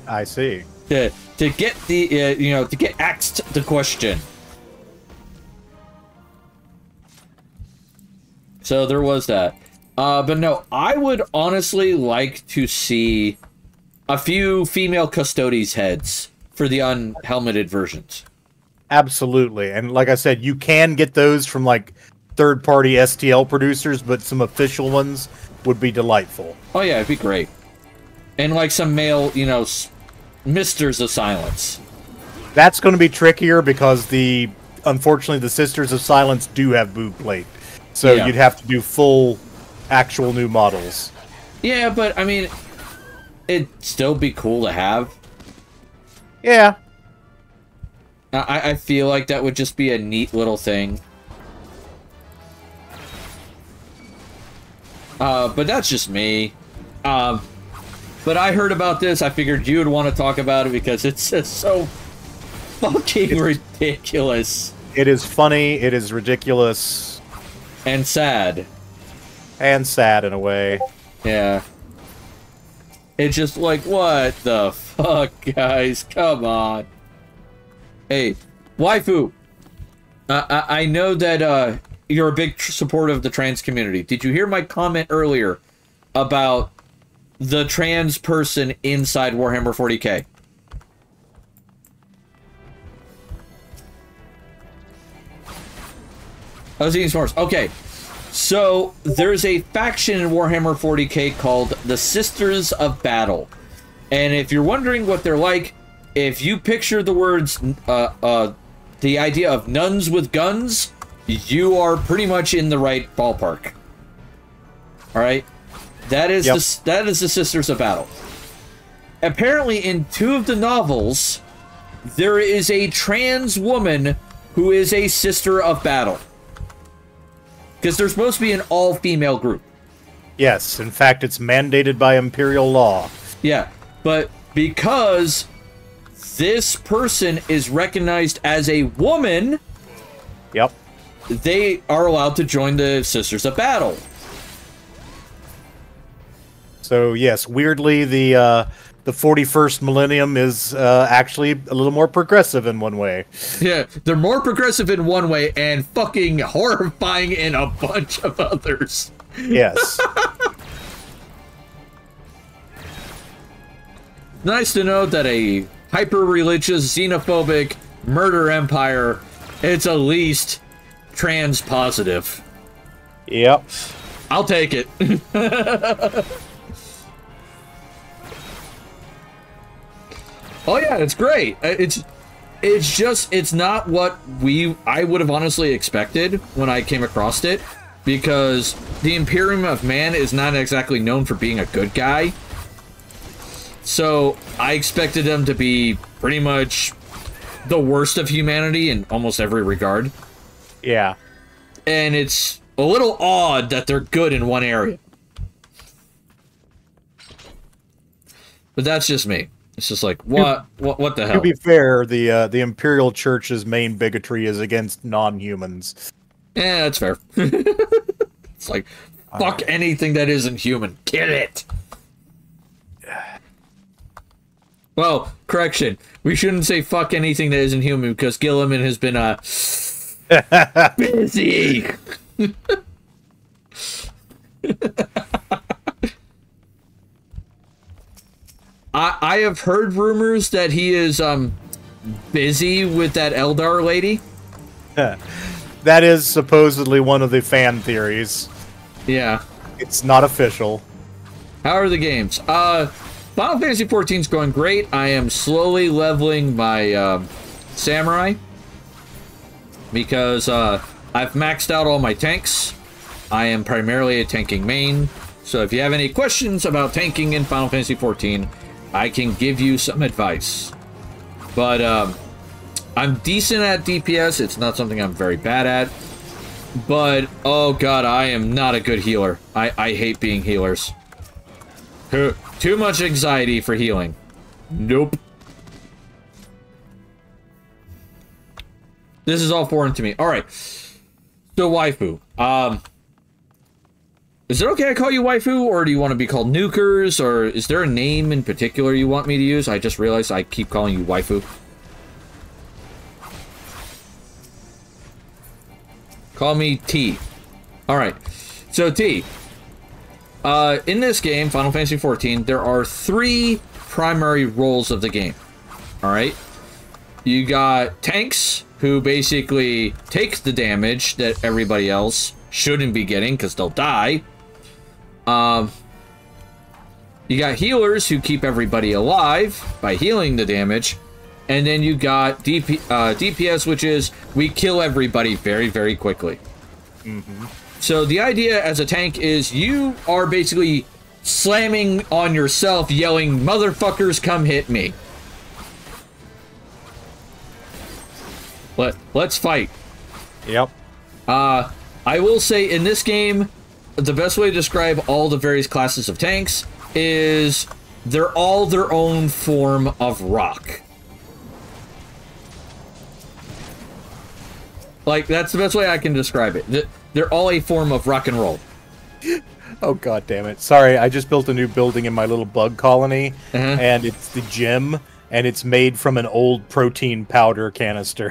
I see. To get the you know, to get asked the question. So there was that. But no, I would honestly like to see a few female Custodes heads for the unhelmeted versions. Absolutely. And like I said, you can get those from like third-party STL producers, but some official ones would be delightful. Oh yeah, it'd be great. And like some male, you know, Misters of Silence. That's going to be trickier because unfortunately the Sisters of Silence do have boob plate. So Yeah. you'd have to do full actual new models. Yeah, but I mean, it'd still be cool to have. Yeah. I feel like that would just be a neat little thing. But that's just me. But I heard about this. I figured you would want to talk about it because it's just so fucking ridiculous. It is funny, it is ridiculous. And sad. And sad in a way. Yeah. It's just like, what the fuck, guys? Come on. Hey, waifu. I know that you're a big supporter of the trans community. Did you hear my comment earlier about the trans person inside Warhammer 40k? I was eating s'mores. Okay. So, there's a faction in Warhammer 40k called the Sisters of Battle. And if you're wondering what they're like, if you picture the words, the idea of nuns with guns, you are pretty much in the right ballpark. Alright? That is that is the Sisters of Battle. Apparently, in 2 of the novels, there is a trans woman who is a Sister of Battle. Because they're supposed to be an all-female group. Yes, in fact, it's mandated by Imperial law. Yeah, but because this person is recognized as a woman, Yep. they are allowed to join the Sisters of Battle. So, yes, weirdly, the 41st millennium is actually a little more progressive in one way. Yeah, they're more progressive in one way and fucking horrifying in a bunch of others. Yes. Nice to know that a hyper-religious, xenophobic murder empire, it's at least trans-positive. Yep. I'll take it. Oh yeah, it's great. It's just, it's not what I would have honestly expected when I came across it, because the Imperium of Man is not exactly known for being a good guy. So I expected them to be pretty much the worst of humanity in almost every regard. Yeah. And it's a little odd that they're good in one area. But that's just me. It's just like, what the hell? To be fair, the Imperial Church's main bigotry is against non-humans. Yeah, that's fair. It's like, fuck anything that isn't human. Kill it! Well, correction. We shouldn't say fuck anything that isn't human because Gilliman has been, busy! I have heard rumors that he is, busy with that Eldar lady. That is supposedly one of the fan theories. Yeah. It's not official. How are the games? Final Fantasy XIV is going great. I am slowly leveling my, samurai. Because, I've maxed out all my tanks. I am primarily a tanking main. So if you have any questions about tanking in Final Fantasy XIV, I can give you some advice. But, I'm decent at DPS. It's not something I'm very bad at. But, oh god, I am not a good healer. I hate being healers. Too much anxiety for healing. Nope. This is all foreign to me. Alright. So, waifu. Is it okay I call you waifu, or do you want to be called nukers, or is there a name in particular you want me to use? I just realized I keep calling you waifu. Call me T. Alright. So, T. In this game, Final Fantasy XIV, there are 3 primary roles of the game. Alright? You got tanks, who basically take the damage that everybody else shouldn't be getting, because they'll die. You got healers who keep everybody alive by healing the damage. And then you got DPS, which is we kill everybody very, very quickly. Mm-hmm. So the idea as a tank is you are basically slamming on yourself, yelling, "Motherfuckers, come hit me." Let's fight. Yep. I will say in this game, the best way to describe all the various classes of tanks is they're all their own form of rock. Like, that's the best way I can describe it. They're all a form of rock and roll. Oh, god damn it. Sorry, I just built a new building in my little bug colony, and it's the gym, and it's made from an old protein powder canister.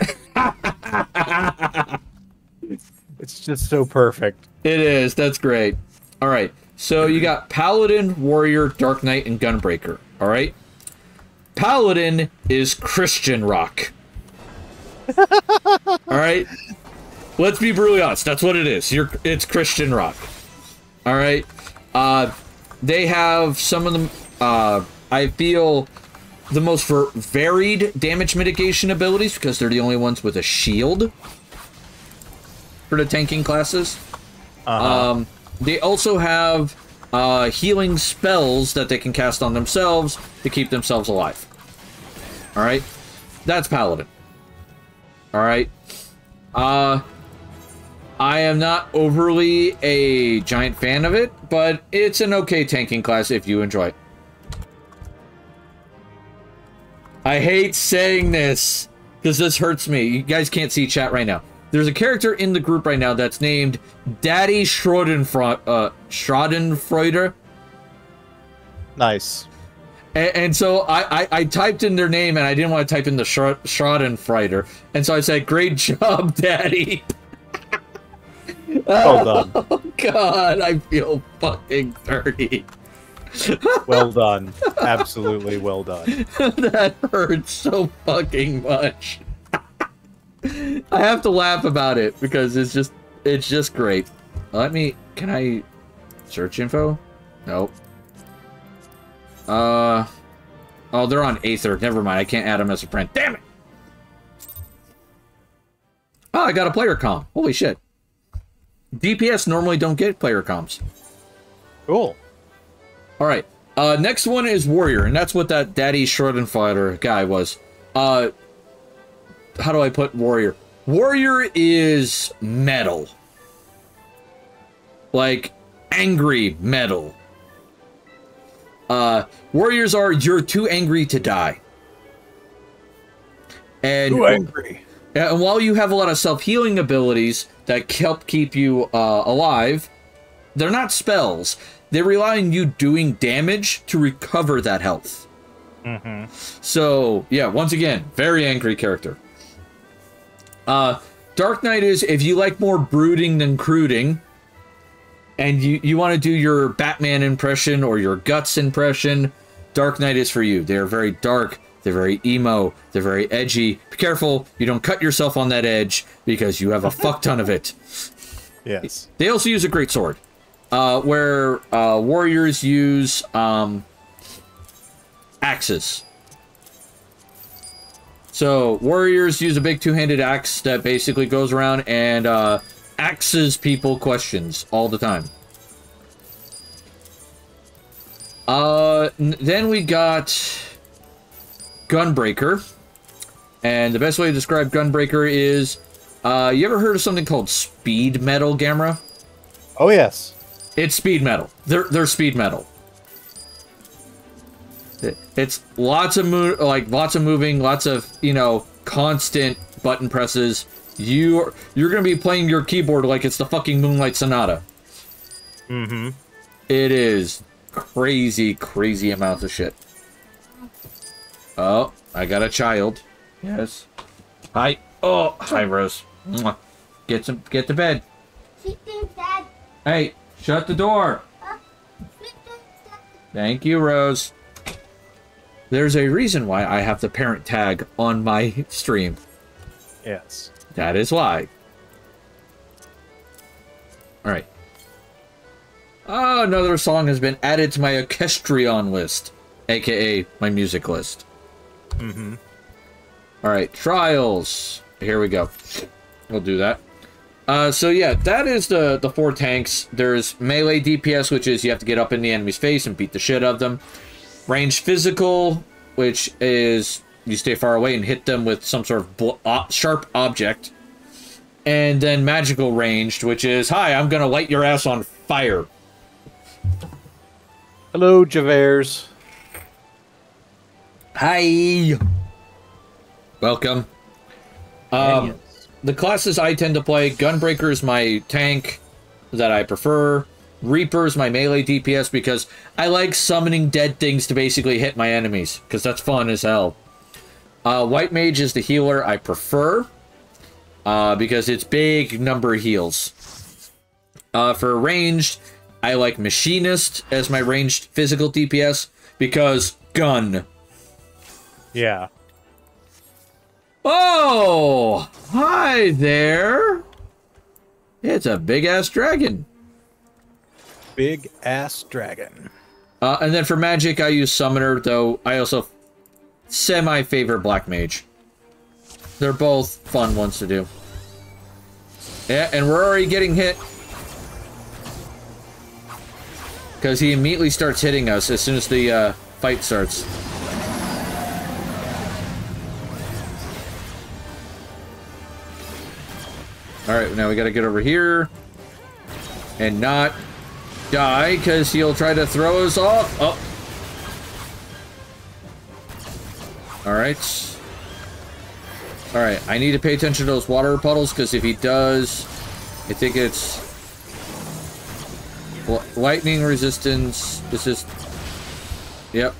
It's just so perfect. It is. That's great. All right. So you got Paladin, Warrior, Dark Knight, and Gunbreaker. All right. Paladin is Christian rock. All right. Let's be brutally honest. That's what it is. It's Christian rock. All right. They have some of them. I feel the most varied damage mitigation abilities because they're the only ones with a shield for the tanking classes. They also have healing spells that they can cast on themselves to keep themselves alive. All right, that's Paladin. All right, I am not overly a giant fan of it, but it's an okay tanking class if you enjoy it. I hate saying this because this hurts me. You guys can't see chat right now. There's a character in the group right now that's named Daddy Schadenfreude. Nice. And so I typed in their name and I didn't want to type in the Schadenfreude. And so I said, "Great job, Daddy." Well done. Oh, God, I feel fucking dirty. Well done. Absolutely well done. That hurts so fucking much. I have to laugh about it because it's just great. Can I search info? Nope. Oh, they're on Aether. Never mind. I can't add them as a friend. Damn it. Oh, I got a player comm. Holy shit. DPS normally don't get player comms. Cool. All right. Next one is Warrior, and that's what that Daddy Schadenfreude guy was. How do I put Warrior? Warrior is metal. Like, angry metal. Warriors are, you're too angry to die. And too angry. And while you have a lot of self-healing abilities that help keep you alive, they're not spells. They rely on you doing damage to recover that health. Mm-hmm. So, yeah, once again, very angry character. Dark Knight is, if you like more brooding than cruding, and you want to do your Batman impression or your Guts impression, Dark Knight is for you. They're very dark, they're very emo, they're very edgy. Be careful, you don't cut yourself on that edge, because you have a fuck ton of it. Yes. They also use a great sword. Where warriors use axes. So warriors use a big two-handed axe that basically goes around and axes people questions all the time. Then we got Gunbreaker, and the best way to describe Gunbreaker is, you ever heard of something called speed metal, Gamera? Oh yes. It's speed metal. They're speed metal. It's lots of moving, lots of, constant button presses. You're gonna be playing your keyboard like it's the fucking Moonlight Sonata. Mm-hmm. It is crazy amounts of shit. Oh, I got a child. Yes. Hi. Oh, hi, Rose. Mwah. Get to bed. Dad. Hey, shut the door. Thank you, Rose. There's a reason why I have the parent tag on my stream. Yes. That is why. Alright. Oh, another song has been added to my orchestrion list, aka my music list. Mm-hmm. Alright, trials. Here we go. We'll do that. So yeah, that is the 4 tanks. There's melee DPS, which is you have to get up in the enemy's face and beat the shit out of them. Ranged physical, which is you stay far away and hit them with some sort of sharp object. And then magical ranged, which is, hi, I'm gonna light your ass on fire. Hello, Javers. Hi. Welcome. The classes I tend to play, Gunbreaker is my tank that I prefer. Reaper is my melee DPS because I like summoning dead things to basically hit my enemies, because that's fun as hell. White Mage is the healer I prefer, because it's big number heals. For ranged, I like Machinist as my ranged physical DPS, because gun. Yeah. Oh! Hi there! It's a big-ass dragon. Big-ass dragon. And then for magic, I use Summoner, though I also semi-favor Black Mage. They're both fun ones to do. Yeah, and we're already getting hit. Because he immediately starts hitting us as soon as the fight starts. Alright, now we gotta get over here. And not die, because he'll try to throw us off. Oh. Alright. Alright, I need to pay attention to those water puddles, because if he does, I think it's lightning resistance. This is... Yep.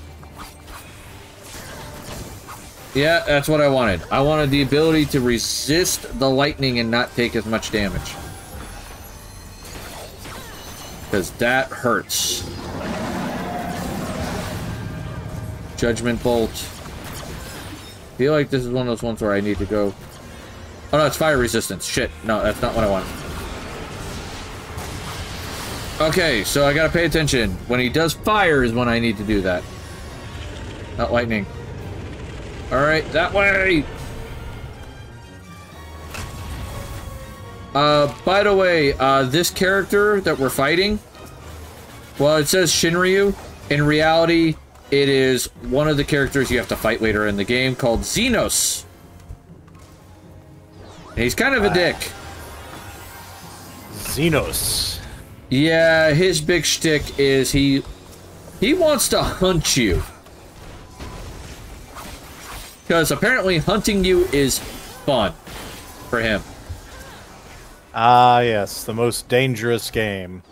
Yeah, that's what I wanted. I wanted the ability to resist the lightning and not take as much damage. Because that hurts. Judgment Bolt. I feel like this is one of those ones where I need to go... Oh no, it's fire resistance. Shit. No, that's not what I want. Okay, so I gotta pay attention. When he does fire is when I need to do that. Not lightning. Alright, that way! By the way, this character that we're fighting, well, it says Shinryu. In reality, it is one of the characters you have to fight later in the game called Xenos. And he's kind of a dick. Xenos. Yeah, his big shtick is he wants to hunt you. Because apparently hunting you is fun for him. Ah, yes, the most dangerous game.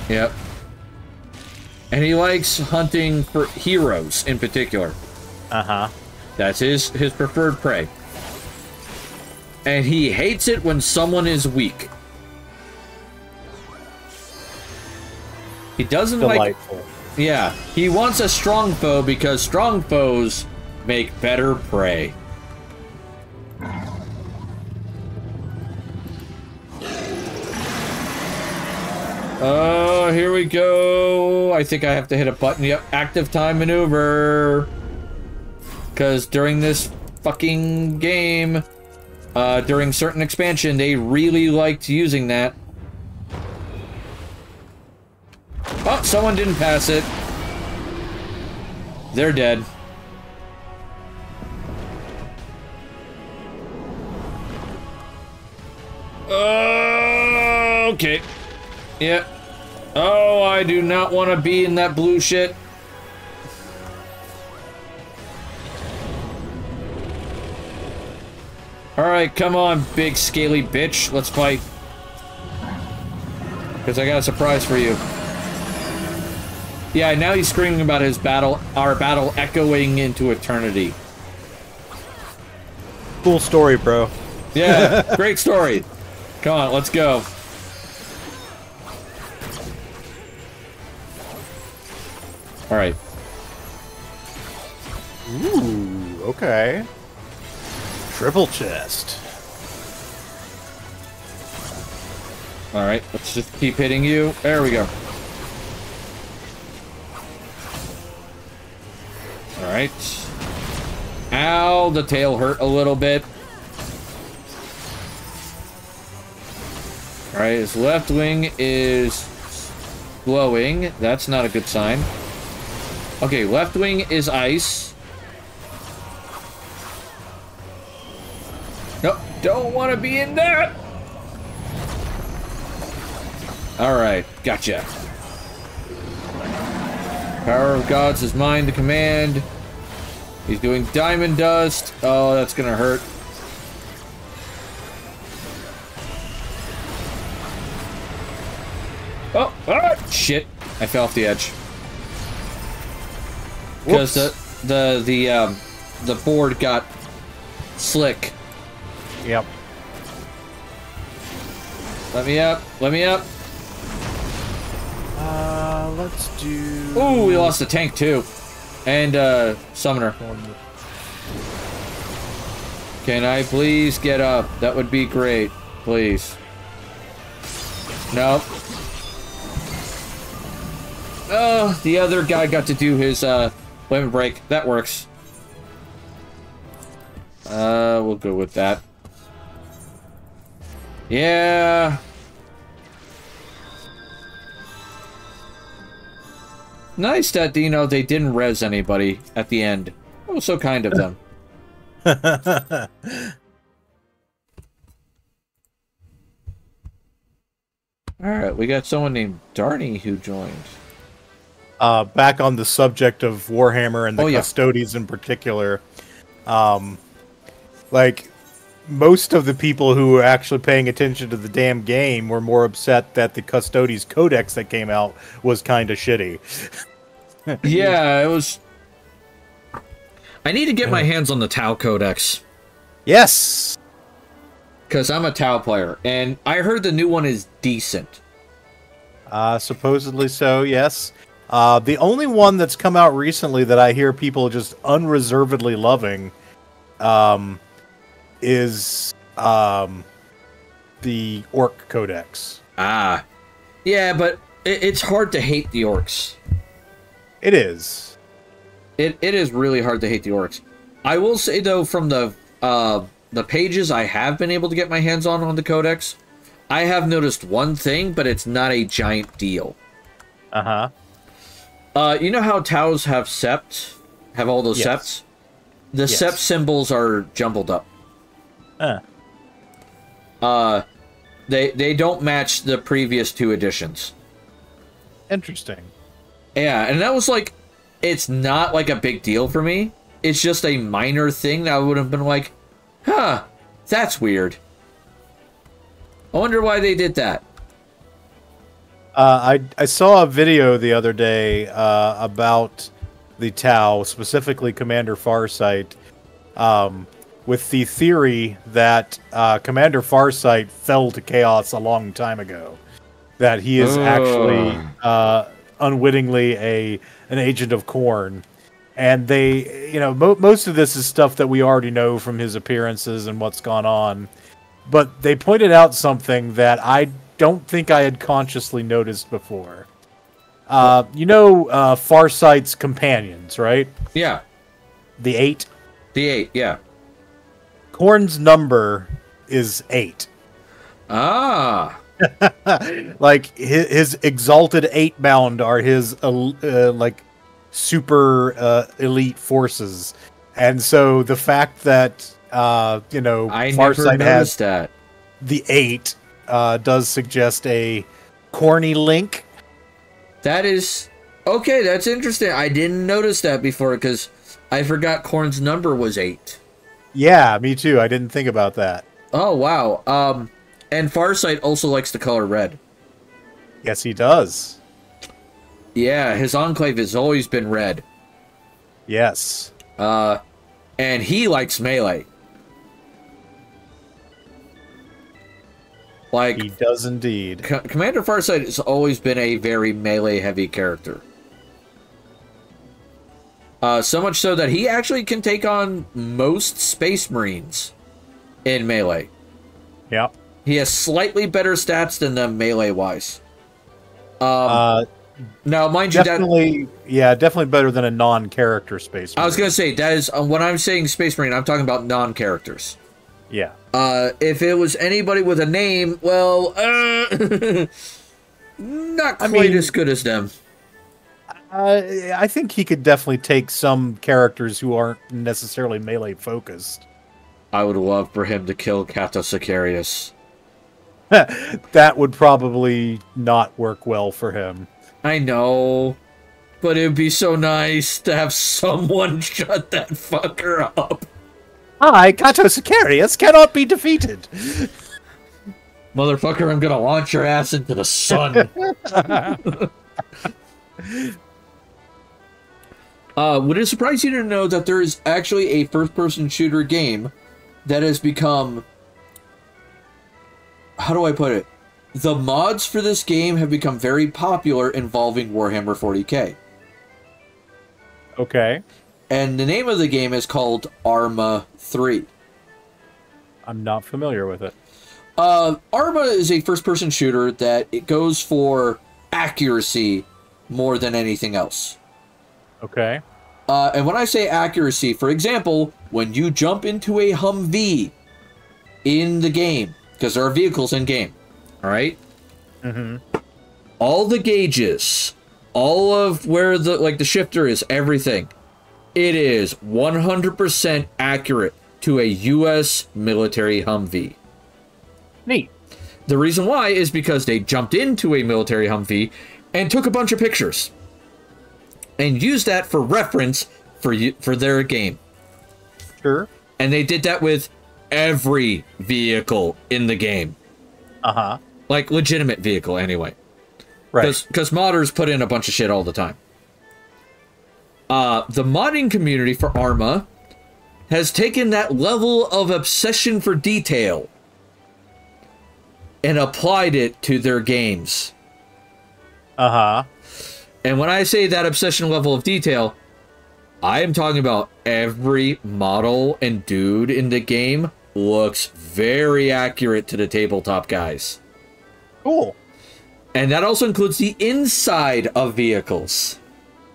Yep. And he likes hunting for heroes in particular. Uh-huh. That's his preferred prey. And he hates it when someone is weak. He doesn't Delightful. like... Yeah, he wants a strong foe because strong foes make better prey. Oh, here we go. I think I have to hit a button. Yep, active time maneuver. Because during this fucking game, during certain expansion, they really liked using that. Oh, someone didn't pass it. They're dead. Okay. Yeah. Oh, I do not want to be in that blue shit. Alright, come on, big scaly bitch. Let's fight. Because I got a surprise for you. Yeah, now he's screaming about his battle, our battle echoing into eternity. Cool story, bro. Yeah, great story. Come on, let's go. Alright. Ooh, okay. Triple chest. Alright, let's just keep hitting you. There we go. Alright. Ow, the tail hurt a little bit. Alright, his left wing is glowing. That's not a good sign. Okay, left wing is ice. Nope, don't want to be in that. Alright, gotcha. Power of gods is mine to command. He's doing diamond dust. Oh, that's gonna hurt. Oh, ah, shit. I fell off the edge. Because the board got slick. Yep. Let me up. Let me up. Let's do... Ooh, we lost the tank too. And, summoner. Can I please get up? That would be great. Please. Nope. Oh, the other guy got to do his, lemon break. That works. We'll go with that. Yeah. Nice that, you know, they didn't res anybody at the end. That was so kind of them. Alright, we got someone named Darnie who joined. Back on the subject of Warhammer and the custodians in particular, like, most of the people who were actually paying attention to the damn game were more upset that the Custodes Codex that came out was kind of shitty. Yeah, it was... I need to get my hands on the Tau Codex. Yes! Because I'm a Tau player, and I heard the new one is decent. Supposedly so, yes. The only one that's come out recently that I hear people just unreservedly loving is the Orc Codex. Ah. Yeah, but it's hard to hate the Orcs. It is. It is really hard to hate the Orcs. I will say, though, from the pages I have been able to get my hands on the Codex, I have noticed one thing, but it's not a giant deal. Uh-huh. You know how Taus have sept? Have all those septs? The sept symbols are jumbled up. They don't match the previous two editions. Interesting. Yeah, and that was like, it's not like a big deal for me. It's just a minor thing that I would have been like, huh, that's weird. I wonder why they did that. I saw a video the other day about the Tau, specifically Commander Farsight, with the theory that Commander Farsight fell to chaos a long time ago. That he is actually unwittingly an agent of Khorne. And they, you know, most of this is stuff that we already know from his appearances and what's gone on. But they pointed out something that I don't think I had consciously noticed before. You know Farsight's companions, right? Yeah. The 8? The 8, yeah. Khorne's number is 8. Ah. Like, his exalted 8-bound are his, like, super elite forces. And so the fact that, you know, Farsight has that. The 8 does suggest a corny link. That is... Okay, that's interesting. I didn't notice that before, because I forgot Khorne's number was 8. Yeah, me too. I didn't think about that. Oh, wow. And Farsight also likes the color red. Yes, he does. Yeah, his Enclave has always been red. Yes. And he likes melee. Like, he does indeed. Commander Farsight has always been a very melee-heavy character. So much so that he actually can take on most Space Marines in melee. Yep. He has slightly better stats than them melee-wise. Now, mind you, definitely, definitely better than a non-character Space Marine. I was gonna say that is when I'm saying Space Marine, I'm talking about non-characters. Yeah. If it was anybody with a name, well, not quite as good as them. I think he could definitely take some characters who aren't necessarily melee focused. I would love for him to kill Kato Sicarius. That would probably not work well for him. I know, but it would be so nice to have someone shut that fucker up. I, Kato Sicarius, cannot be defeated. Motherfucker, I'm gonna launch your ass into the sun. Would it surprise you to know that there is actually a first-person shooter game that has become... How do I put it? The mods for this game have become very popular involving Warhammer 40k. Okay. And the name of the game is called Arma 3. I'm not familiar with it. Arma is a first-person shooter that it goes for accuracy more than anything else. Okay. And when I say accuracy, for example, when you jump into a Humvee in the game, because there are vehicles in game, all right? Mm-hmm. All the gauges, all of where the shifter is, everything, it is 100% accurate to a U.S. military Humvee. Neat. The reason why is because they jumped into a military Humvee and took a bunch of pictures and used that for reference for their game. Sure. And they did that with every vehicle in the game. Uh-huh. Like, legitimate vehicle, anyway. Right. Because modders put in a bunch of shit all the time. The modding community for Arma has taken that level of obsession for detail and applied it to their games. Uh-huh. And when I say that obsession level of detail, I am talking about every model and dude in the game looks very accurate to the tabletop guys. Cool. And that also includes the inside of vehicles.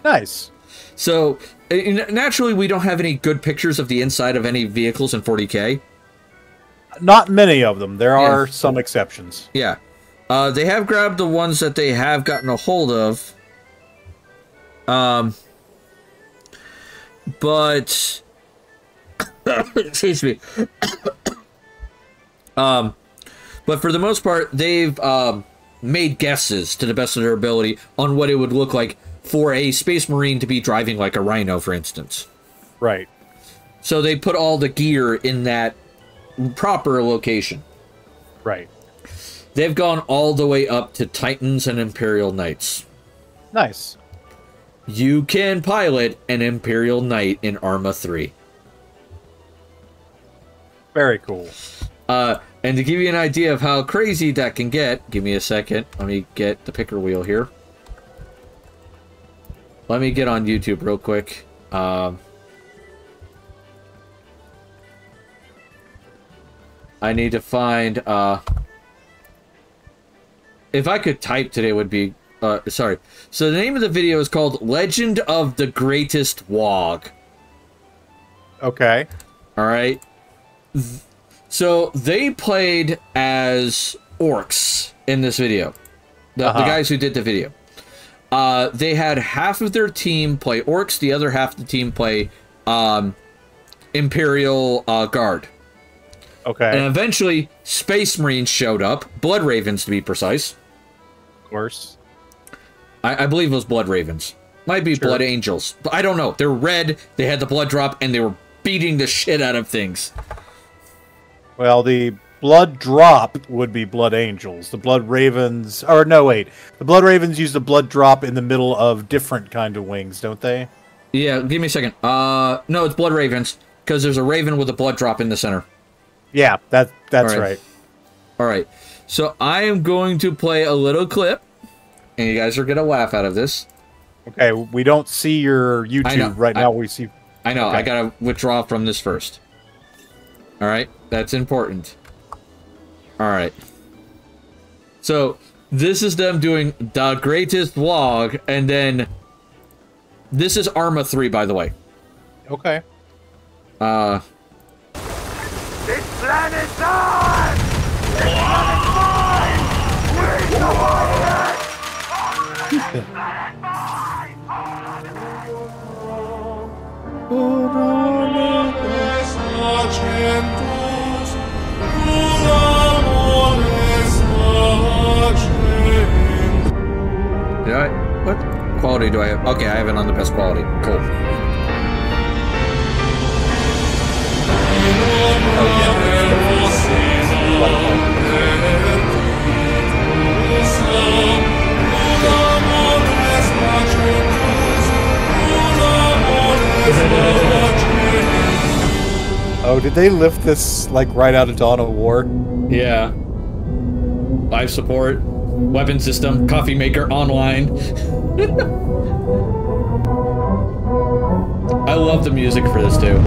Nice. So, naturally, we don't have any good pictures of the inside of any vehicles in 40k. Not many of them. There are some exceptions. Yeah. They have grabbed the ones that they have gotten a hold of. But... excuse me. But for the most part, they've made guesses to the best of their ability on what it would look like for a Space Marine to be driving like a Rhino, for instance. Right. So they put all the gear in that proper location. Right. They've gone all the way up to Titans and Imperial Knights. Nice. You can pilot an Imperial Knight in Arma 3. Very cool. And to give you an idea of how crazy that can get, give me a second. Let me get the picker wheel here. Let me get on YouTube real quick. I need to find... if I could type today would be... sorry. So the name of the video is called Legend of the Greatest Wog. Okay. Alright. So they played as orcs in this video. The guys who did the video. They had half of their team play orcs, the other half of the team play Imperial Guard. Okay. And eventually, Space Marines showed up. Blood Ravens, to be precise. Of course. I believe it was Blood Ravens. Might be Blood Angels. But I don't know. They're red, they had the blood drop, and they were beating the shit out of things. Well, the blood drop would be Blood Angels. The Blood Ravens... Or, no, wait. The Blood Ravens use the blood drop in the middle of different kind of wings, don't they? Yeah, give me a second. No, it's Blood Ravens, because there's a raven with a blood drop in the center. Yeah, that's right. Alright, so I am going to play a little clip, and you guys are going to laugh out of this. Okay, we don't see your YouTube right now. We see... I know, okay. I gotta withdraw from this first. Alright, that's important. All right. So this is them doing the greatest vlog, and then this is Arma 3, by the way. Okay. This planet's ours! This planet's mine! We're the warriors! This planet's Did I? What quality do I have? Okay, I have it on the best quality. Cool. Oh, did they lift this like right out of Dawn of War? Yeah. Live support, weapon system, coffee maker online. I love the music for this too.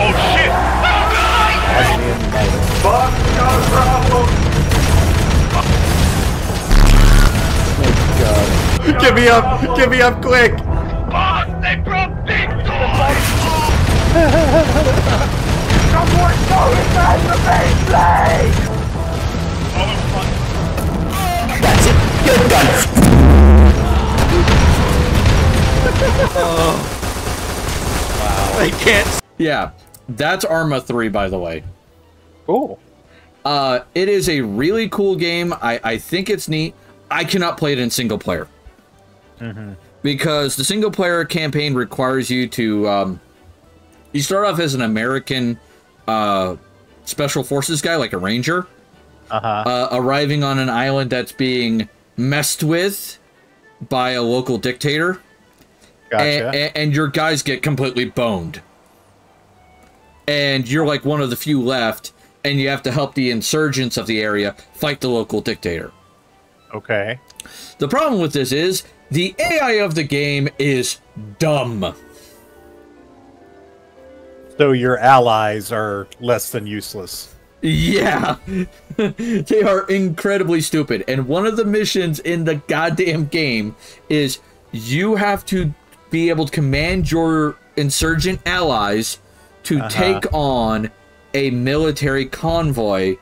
Oh shit! Fuck your problem! Get me up! Get me up quick! Boss, they broke big doors! Someone go inside the main blade! That's it. You're done. I can't. Yeah, that's Arma 3, by the way. Cool. It is a really cool game. I think it's neat. I cannot play it in single player. Because the single player campaign requires you to, you start off as an American special forces guy, like a ranger, arriving on an island that's being messed with by a local dictator. Gotcha. And your guys get completely boned. And you're like one of the few left, and you have to help the insurgents of the area fight the local dictator. Okay. The problem with this is, the AI of the game is dumb. So your allies are less than useless. Yeah. They are incredibly stupid. And one of the missions in the goddamn game is you have to be able to command your insurgent allies to take on a military convoy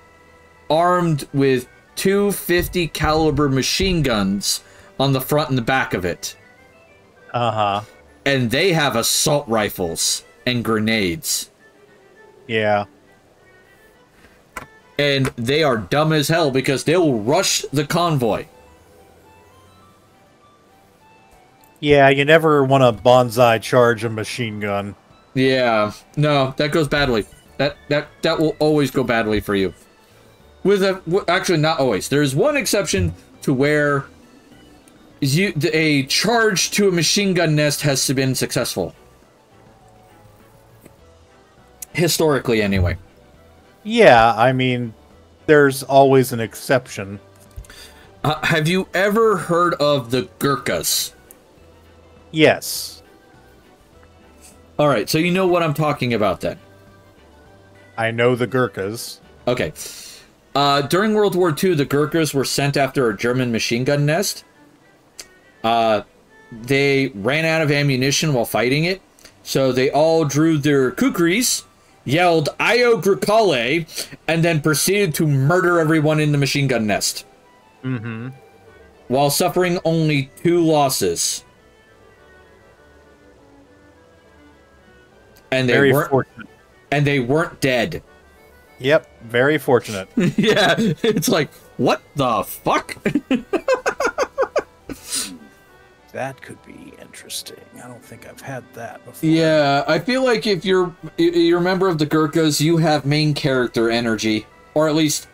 armed with 250 caliber machine guns on the front and the back of it. And they have assault rifles and grenades. Yeah. And they are dumb as hell because they will rush the convoy. Yeah, you never want to bonsai charge a machine gun. Yeah, no, that goes badly. That will always go badly for you. Actually, not always. There's one exception to where a charge to a machine gun nest has been successful. Historically, anyway. Yeah, I mean, there's always an exception. Have you ever heard of the Gurkhas? Yes. Alright, so you know what I'm talking about then. I know the Gurkhas. Okay. During World War II, the Gurkhas were sent after a German machine gun nest. They ran out of ammunition while fighting it, so they all drew their kukris, yelled "Io Grukale," and then proceeded to murder everyone in the machine gun nest. While suffering only 2 losses. And they weren't fortunate. And they weren't dead. Yep, very fortunate. Yeah, it's like, what the fuck? That could be interesting. I don't think I've had that before. Yeah, I feel like if you're a member of the Gurkhas, you have main character energy. Or at least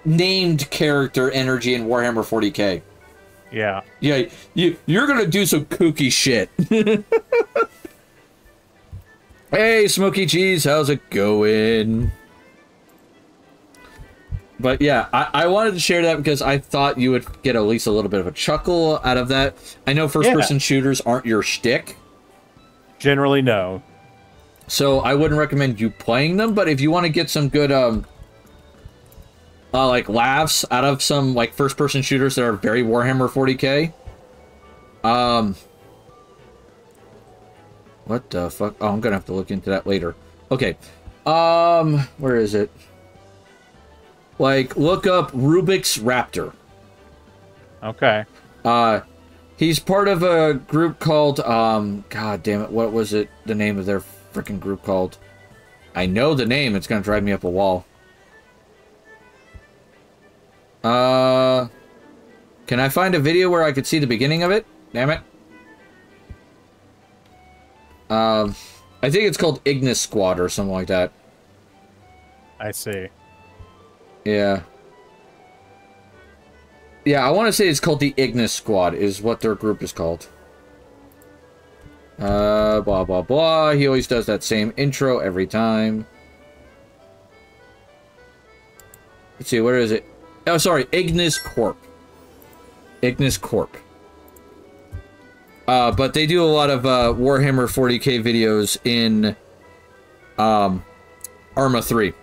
named character energy in Warhammer 40k. Yeah. Yeah, you're gonna do some kooky shit. Hey, Smokey Cheese, how's it going? But yeah, I wanted to share that because I thought you would get at least a little bit of a chuckle out of that. I know first-person shooters aren't your shtick. Generally, no. So I wouldn't recommend you playing them, but if you want to get some good, like, laughs out of some, like, first-person shooters that are very Warhammer 40k, what the fuck? Oh, I'm gonna have to look into that later. Okay. Where is it? Like, look up Rubik's Raptor. Okay. He's part of a group called, God damn it, what was it, the name of their freaking group called? I know the name, it's gonna drive me up a wall. Can I find a video where I could see the beginning of it? Damn it. I think it's called Ignis Squad or something like that. I see. Yeah. Yeah, I want to say it's called the Ignis Squad, is what their group is called. Blah, blah, blah. He always does that same intro every time. Let's see, where is it? Oh, sorry, Ignis Corp. Ignis Corp. But they do a lot of Warhammer 40k videos in Arma 3.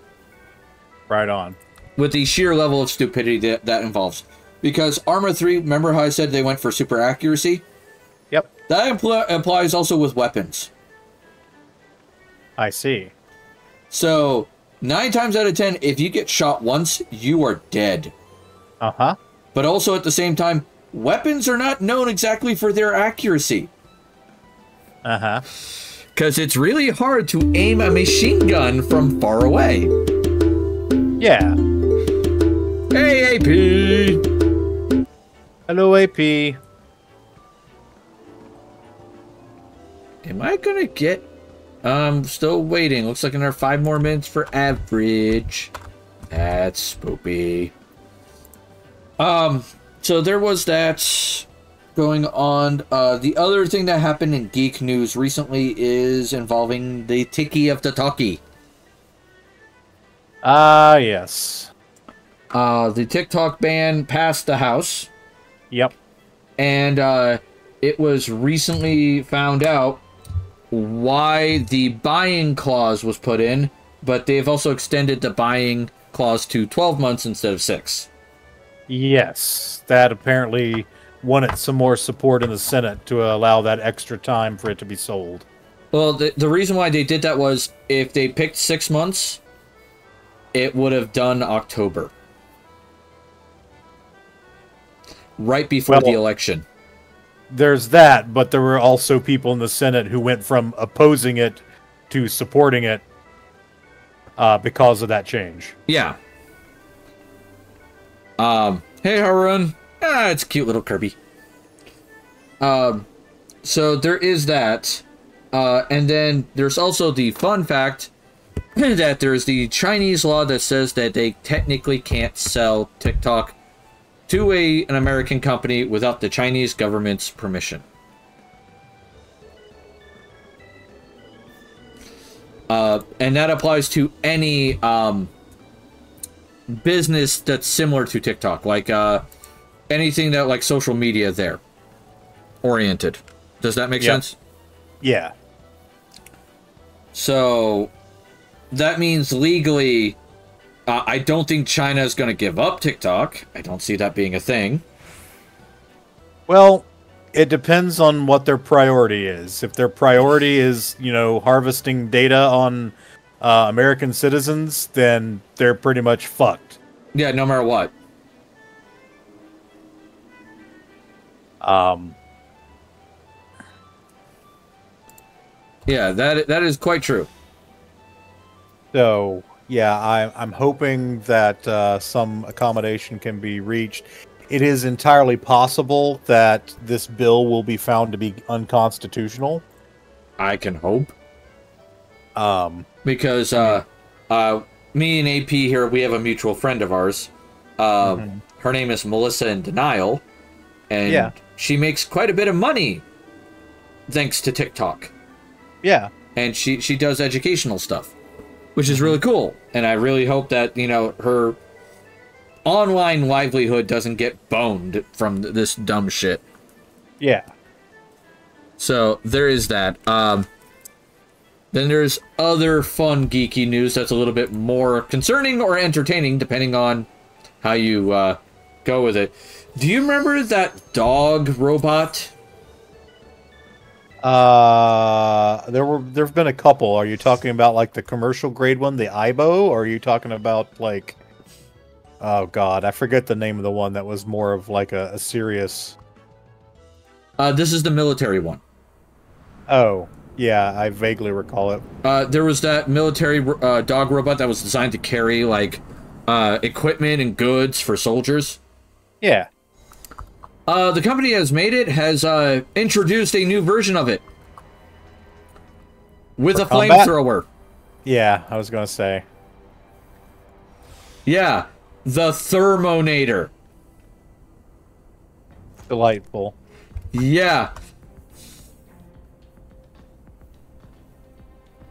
Right on. With the sheer level of stupidity that involves. Because Arma 3, remember how I said they went for super accuracy? Yep. That applies also with weapons. I see. So, 9 times out of 10, if you get shot once, you are dead. Uh-huh. But also at the same time, weapons are not known exactly for their accuracy. Uh-huh. Because it's really hard to aim a machine gun from far away. Yeah. Hey, AP! Hello, AP. Am I gonna get... still waiting. Looks like another 5 more minutes for average. That's spoopy. So there was that going on. The other thing that happened in Geek News recently is involving the Tiki of the Talkie. Yes. The TikTok ban passed the House. Yep. And it was recently found out why the buying clause was put in, but they've also extended the buying clause to 12 months instead of 6. Yes. That apparently wanted some more support in the Senate to allow that extra time for it to be sold. Well, the reason why they did that was if they picked 6 months, it would have done October. Right before the election. There's that, but there were also people in the Senate who went from opposing it to supporting it because of that change. Yeah. Hey, Harun. It's a cute little Kirby. So there is that. And then there's also the fun fact that there's the Chinese law that says that they technically can't sell TikTok to an American company without the Chinese government's permission. And that applies to any business that's similar to TikTok, like anything that like social media there oriented. Does that make sense? Yeah. So that means legally, I don't think China is going to give up TikTok. I don't see that being a thing. Well, it depends on what their priority is. If their priority is, you know, harvesting data on American citizens, then they're pretty much fucked. Yeah, no matter what. Yeah, that is quite true. So, yeah, I'm hoping that some accommodation can be reached. It is entirely possible that this bill will be found to be unconstitutional. I can hope. Because me and AP here, we have a mutual friend of ours. Her name is Melissa in Denial, and she makes quite a bit of money thanks to TikTok. Yeah. And she does educational stuff, which is really cool. And I really hope that, you know, her online livelihood doesn't get boned from this dumb shit. Yeah. So there is that. Then there's other fun geeky news that's a little bit more concerning or entertaining, depending on how you go with it. Do you remember that dog robot? There've been a couple. Are you talking about like the commercial grade one, the Ibo, or are you talking about like, oh god, I forget the name of the one that was more of like a serious. This is the military one. Oh, yeah, I vaguely recall it. There was that military dog robot that was designed to carry like equipment and goods for soldiers. Yeah. The company has made it, has introduced a new version of it. With a flamethrower. Yeah, I was gonna say. Yeah, the Thermonator. Delightful. Yeah.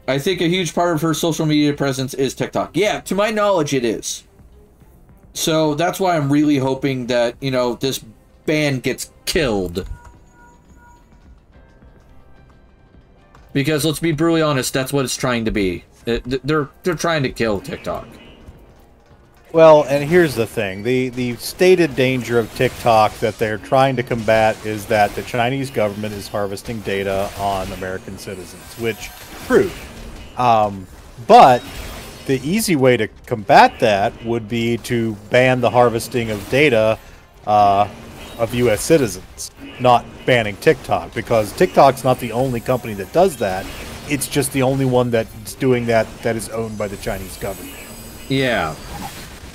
I think a huge part of her social media presence is TikTok. Yeah, to my knowledge, it is. So that's why I'm really hoping that, you know, this band gets killed. Because let's be brutally honest, that's what it's trying to be. They're trying to kill TikTok. Well, and here's the thing. The stated danger of TikTok that they're trying to combat is that the Chinese government is harvesting data on American citizens, which, true. But the easy way to combat that would be to ban the harvesting of data of U.S. citizens, not banning TikTok, because TikTok's not the only company that does that. It's just the only one that's doing that is owned by the Chinese government. Yeah.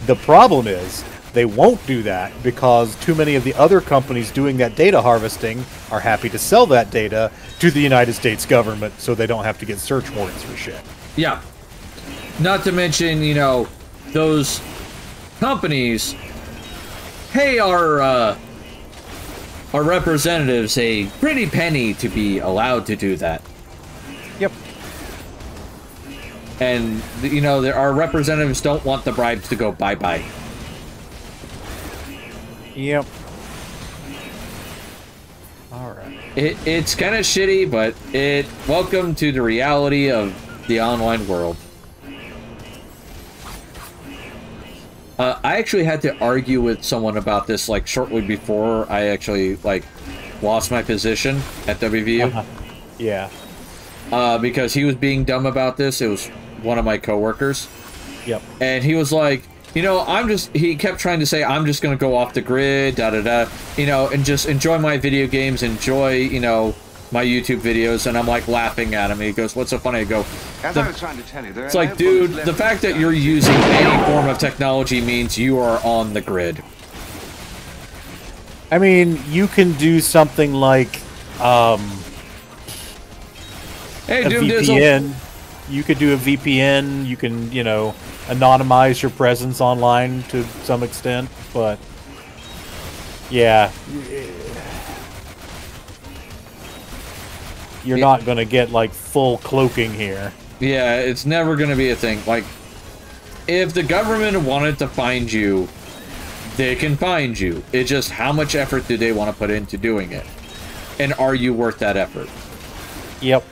The problem is they won't do that because too many of the other companies doing that data harvesting are happy to sell that data to the United States government so they don't have to get search warrants for shit. Yeah. Not to mention, you know, those companies pay our representatives a pretty penny to be allowed to do that. Yep. And, you know, our representatives don't want the bribes to go bye-bye. Yep. Alright. It's kind of shitty, but welcome to the reality of the online world. I actually had to argue with someone about this, like, shortly before I actually, like, lost my position at WVU. Yeah. Because he was being dumb about this. It was one of my coworkers. Yep. And he was like, you know, he kept trying to say, I'm just going to go off the grid, da-da-da, you know, and just enjoy my video games, enjoy, you know, my YouTube videos. And I'm, like, laughing at him. And he goes, what's so funny? I go, As I was trying to tell you, it's like, dude, the fact that you're using any form of technology means you are on the grid. I mean, you can do something like, Hey, a dude, VPN. You could do a VPN. You can, you know, anonymize your presence online to some extent, but yeah, you're not going to get like full cloaking here. Yeah, it's never going to be a thing. Like, if the government wanted to find you, they can find you. It's just how much effort do they want to put into doing it? And are you worth that effort? Yep.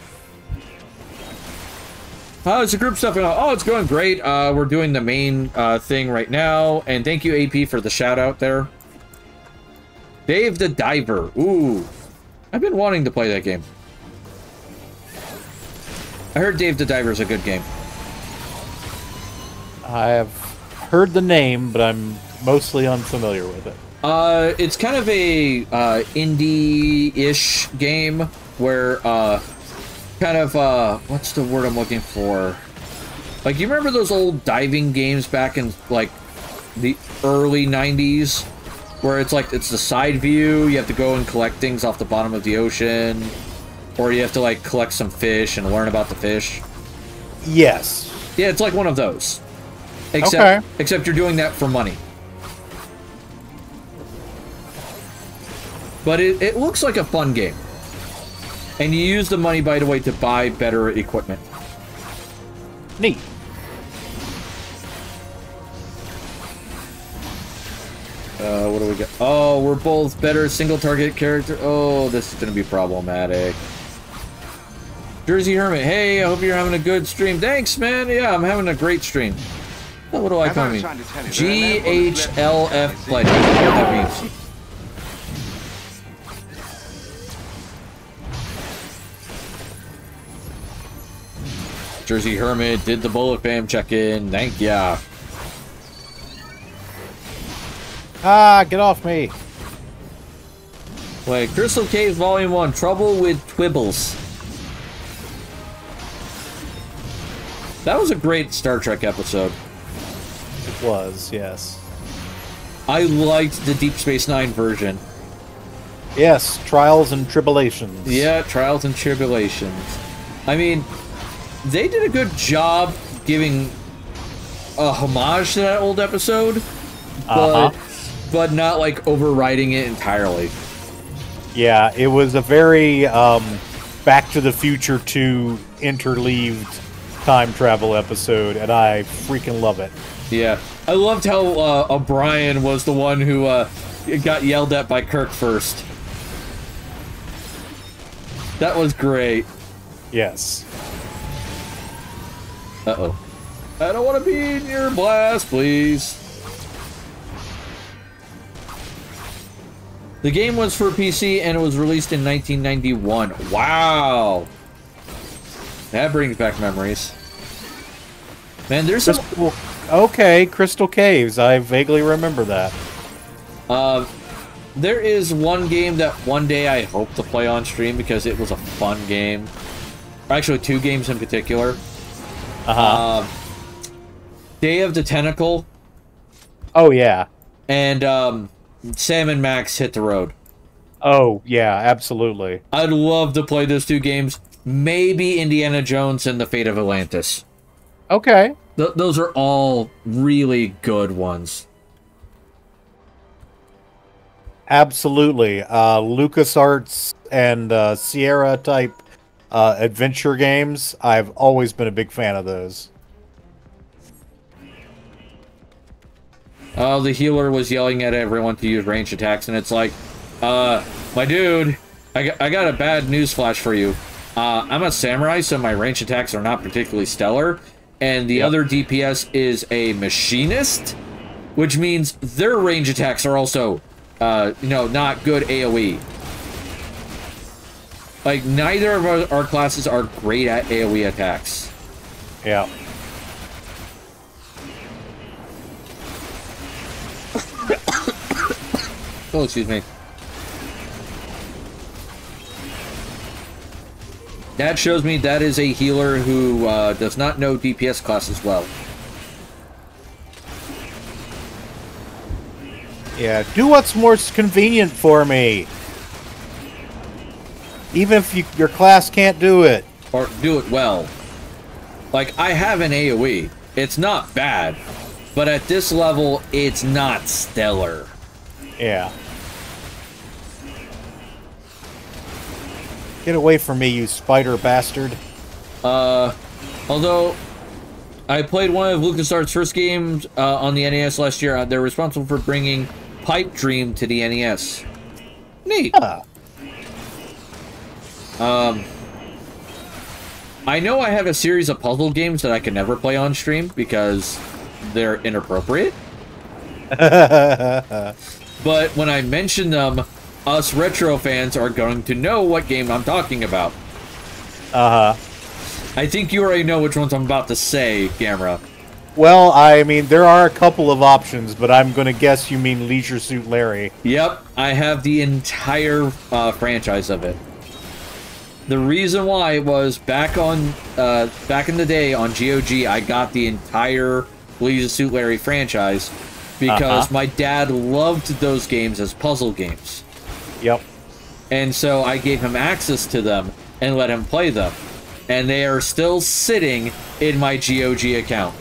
How's the group stuff going? Oh, it's going great. We're doing the main thing right now. And thank you, AP, for the shout out there. Dave the Diver. Ooh. I've been wanting to play that game. I heard Dave the Diver is a good game. I have heard the name, but I'm mostly unfamiliar with it. It's kind of a indie-ish game where kind of what's the word I'm looking for? Like, you remember those old diving games back in like the early 90s where it's like it's the side view, you have to go and collect things off the bottom of the ocean, or you have to like collect some fish and learn about the fish? Yes. Yeah, it's like one of those. Except you're doing that for money. But it looks like a fun game. And you use the money, by the way, to buy better equipment. Neat. What do we got? Oh, we're both better single target character. Oh, this is gonna be problematic. Jersey Hermit, hey, I hope you're having a good stream. Thanks, man. Yeah, I'm having a great stream. Oh, what do I call me? GHLF pledge. I don't know what that means. Jersey Hermit did the bullet fam check-in. Thank ya. Ah, get off me. Wait, Crystal Caves Volume 1, Trouble with Twibbles. That was a great Star Trek episode. It was, yes. I liked the Deep Space Nine version. Yes, Trials and Tribulations. Yeah, Trials and Tribulations. I mean, they did a good job giving a homage to that old episode, but not like overriding it entirely. Yeah, it was a very Back to the Future 2 interleaved time travel episode, and I freaking love it. Yeah, I loved how O'Brien was the one who got yelled at by Kirk first. That was great. Yes. Uh-oh. I don't want to be in your blast, please. The game was for PC and it was released in 1991. Wow. That brings back memories. Man, there's some... Okay, Crystal Caves. I vaguely remember that. There is one game that one day I hope to play on stream because it was a fun game. Actually, two games in particular. Day of the Tentacle. Oh, yeah. And Sam and Max Hit the Road. Oh, yeah, absolutely. I'd love to play those two games. Maybe Indiana Jones and the Fate of Atlantis. Okay. Those are all really good ones. Absolutely. LucasArts and Sierra type adventure games, I've always been a big fan of those. The healer was yelling at everyone to use ranged attacks, and it's like, my dude, I got a bad news flash for you. I'm a samurai, so my ranged attacks are not particularly stellar, and the other DPS is a machinist, which means their range attacks are also, not good AoE. Like, neither of our classes are great at AoE attacks. Yeah. Oh, excuse me. That shows me that is a healer who does not know DPS classes well. Yeah, do what's more convenient for me. Even if your class can't do it. Or do it well. Like, I have an AoE. It's not bad. But at this level, it's not stellar. Yeah. Get away from me, you spider bastard. Although I played one of LucasArts' first games on the NES last year, they're responsible for bringing Pipe Dream to the NES. Neat. Huh. I know I have a series of puzzle games that I can never play on stream because they're inappropriate. But when I mention them, us retro fans are going to know what game I'm talking about. I think you already know which ones I'm about to say, Gamera. Well, I mean, there are a couple of options, but I'm going to guess you mean Leisure Suit Larry. Yep, I have the entire franchise of it. The reason why was back in the day on GOG, I got the entire Leisure Suit Larry franchise because my dad loved those games as puzzle games. Yep. And so I gave him access to them and let him play them. And they are still sitting in my GOG account.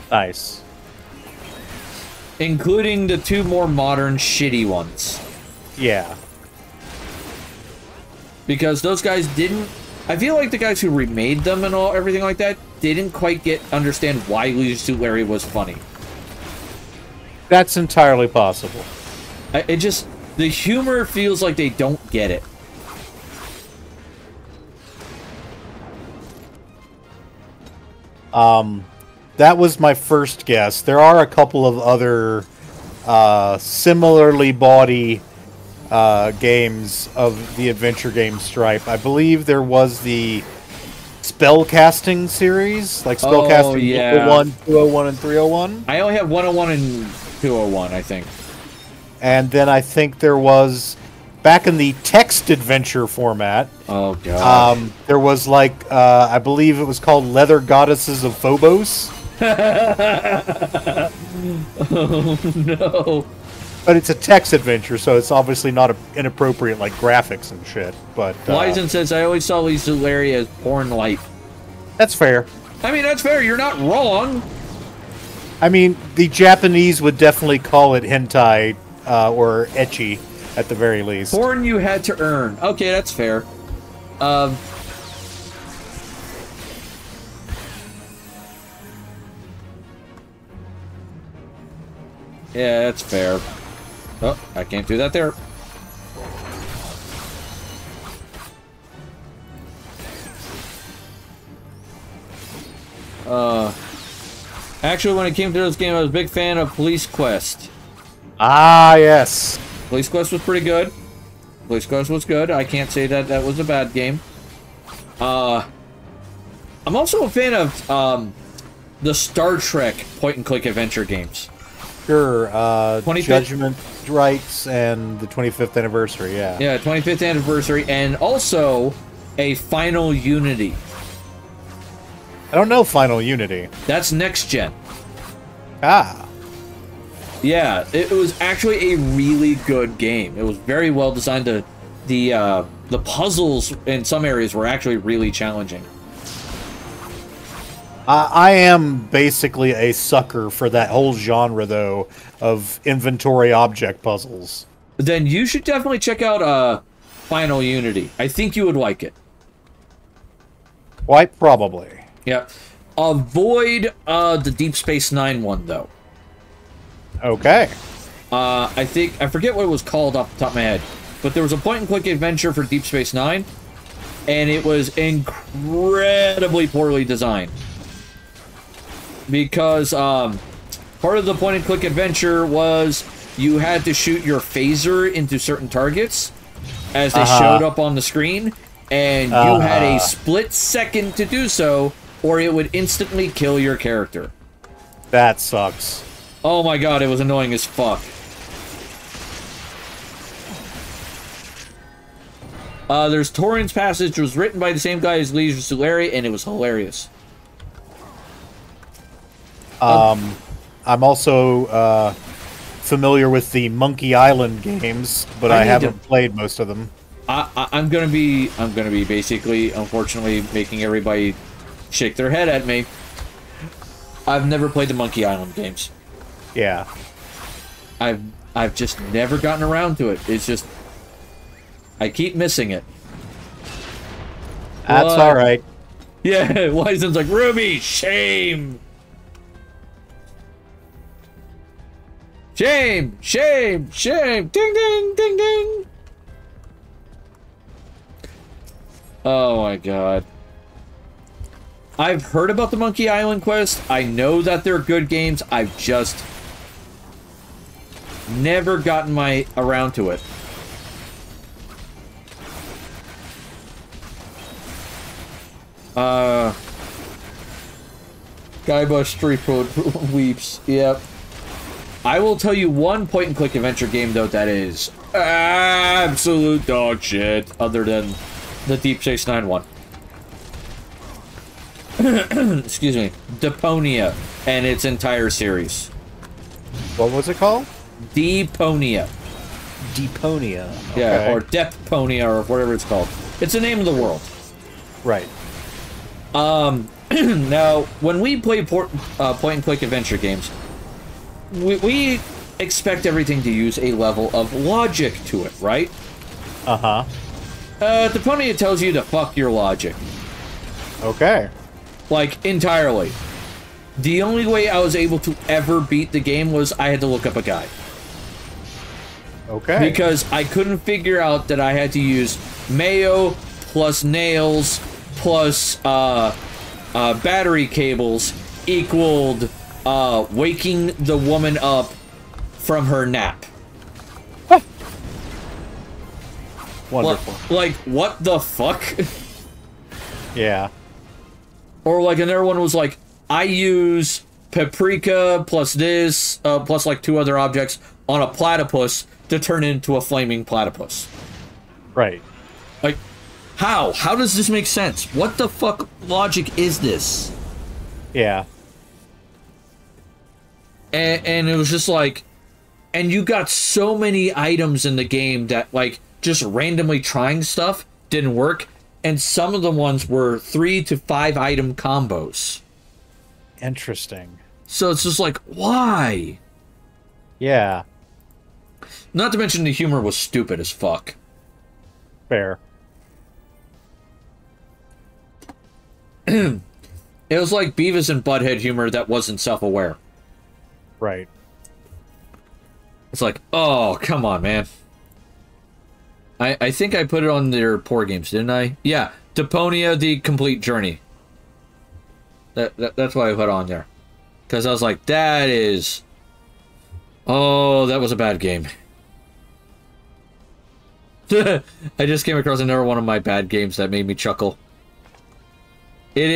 Nice. Including the two more modern, shitty ones. Yeah. Because those guys didn't... I feel like the guys who remade them and everything like that didn't quite understand why Leisure Suit Larry was funny. That's entirely possible. It just, the humor feels like they don't get it. That was my first guess. There are a couple of other similarly bawdy games of the adventure game stripe. I believe there was the spellcasting series, like spellcasting 101, 201, and 301. I only have 101 and 201, I think. And then I think there was, back in the text adventure format, oh god, there was like, I believe it was called Leather Goddesses of Phobos. Oh no. But it's a text adventure, so it's obviously not inappropriate like graphics and shit. But Wyzen says, I always saw Lisa Larry as porn light. That's fair. I mean, that's fair. You're not wrong. I mean, the Japanese would definitely call it hentai or ecchi at the very least. Porn you had to earn. Okay, that's fair. Yeah, that's fair. Oh, I can't do that there. Actually, when it came to this game, I was a big fan of Police Quest. Ah, yes. Police Quest was pretty good. Police Quest was good. I can't say that that was a bad game. I'm also a fan of the Star Trek point-and-click adventure games. Sure. Judgment Rights and the 25th anniversary, yeah. Yeah, 25th anniversary, and also a Final Unity. I don't know Final Unity. That's next gen. Ah. Yeah, it was actually a really good game. It was very well designed. The puzzles in some areas were actually really challenging. I am basically a sucker for that whole genre, though, of inventory object puzzles. Then you should definitely check out Final Unity. I think you would like it. Quite probably. Yeah. Avoid the Deep Space Nine one, though. Okay. I forget what it was called off the top of my head, but there was a point-and-click adventure for Deep Space Nine, and it was incredibly poorly designed. Because part of the point-and-click adventure was you had to shoot your phaser into certain targets as they showed up on the screen, and you had a split second to do so, or it would instantly kill your character. That sucks. Oh my god, it was annoying as fuck. There's Torrens Passage, which was written by the same guy as Lisa Larry, and it was hilarious. I'm also familiar with the Monkey Island games, but I haven't played most of them. I'm gonna be basically, unfortunately, making everybody shake their head at me. I've never played the Monkey Island games. Yeah. I've just never gotten around to it. It's just I keep missing it. That's all right. Yeah, Wyzen's like, Ruby, shame. Shame, shame, shame. Ding, ding, ding, ding. Oh my god. I've heard about the Monkey Island quest. I know that they're good games. I've just never gotten around to it. Guybrush Street Food weeps. Yep. I will tell you one point-and-click adventure game, though, that is absolute dog shit, other than the Deep Space Nine one. Excuse me. Deponia and its entire series. What was it called? Deponia. Deponia. Okay. Yeah, or Deponia, or whatever it's called. It's the name of the world. Right. Now, when we play point-and-click adventure games, we expect everything to use a level of logic to it, right? Uh-huh. Deponia tells you to fuck your logic. Okay. Like, entirely. The only way I was able to ever beat the game was I had to look up a guide. Okay. Because I couldn't figure out that I had to use mayo plus nails plus battery cables equaled waking the woman up from her nap. Wonderful. Like, what the fuck? Yeah. Or like another one was like, I use paprika plus this, plus like 2 other objects on a platypus to turn into a flaming platypus. Right. Like, how? How does this make sense? What the fuck logic is this? Yeah. And it was just like, and you got so many items in the game that like just randomly trying stuff didn't work, and some of the ones were 3 to 5 item combos. Interesting. So it's just like, why? Yeah. Not to mention the humor was stupid as fuck. Fair. It was like Beavis and Butthead humor that wasn't self-aware. Right. It's like, oh, come on, man. I think I put it on their poor games, didn't I? Yeah, Deponia, The Complete Journey. That's what I put on there. Because I was like, that is... Oh, that was a bad game. I just came across another one of my bad games that made me chuckle. It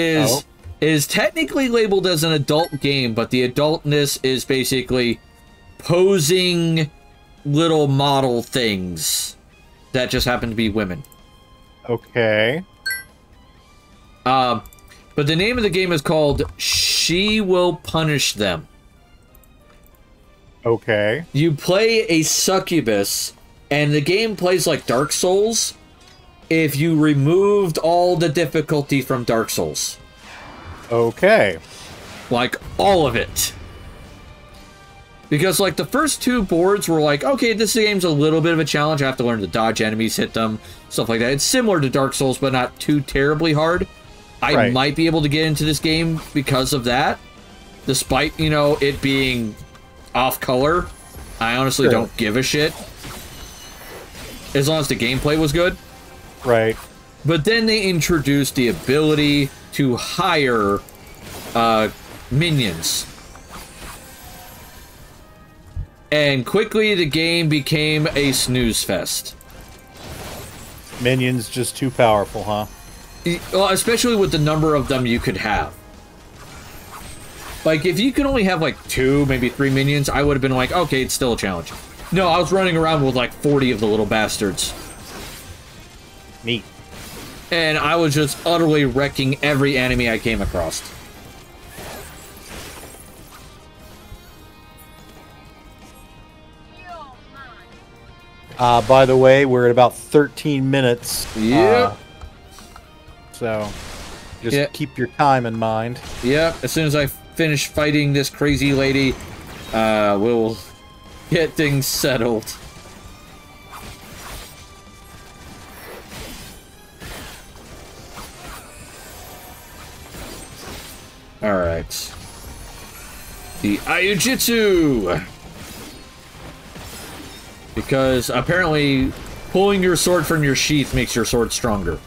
is technically labeled as an adult game, but the adultness is basically posing little model things that just happen to be women. Okay. But the name of the game is called She Will Punish Them. Okay. You play a succubus, and the game plays like Dark Souls if you removed all the difficulty from Dark Souls. Okay. Like, all of it. Because, like, the first 2 boards were like, okay, this game's a little bit of a challenge. I have to learn to dodge enemies, hit them, stuff like that. It's similar to Dark Souls, but not too terribly hard. I might be able to get into this game because of that. Despite, you know, it being off-color. I honestly don't give a shit. As long as the gameplay was good. Right. But then they introduced the ability to hire minions. And quickly the game became a snooze fest. Minions just too powerful, huh? Well, especially with the number of them you could have. Like, if you could only have, like, 2, maybe 3 minions, I would have been like, okay, it's still a challenge. No, I was running around with, like, 40 of the little bastards. Neat. And I was just utterly wrecking every enemy I came across. By the way, we're at about 13 minutes. Yep. So, just keep your time in mind. Yep, as soon as I finish fighting this crazy lady, we'll get things settled. Alright. The Ayujitsu! Because apparently pulling your sword from your sheath makes your sword stronger.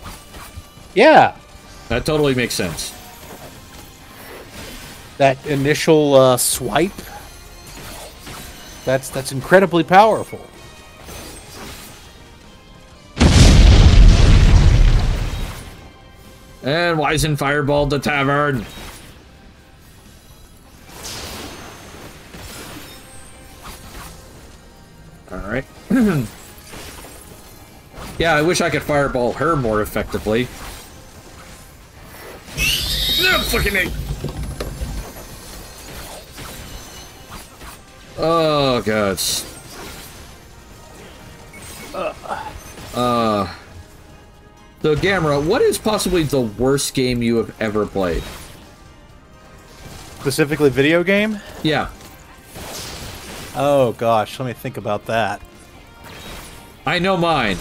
Yeah. That totally makes sense. That initial swipe, that's incredibly powerful. And Weizen fireballed the tavern. Alright. Yeah, I wish I could fireball her more effectively. No, fucking egg. Oh, God. So, Gamera, what is possibly the worst game you have ever played? Specifically video game? Yeah. Oh, gosh, let me think about that. I know mine.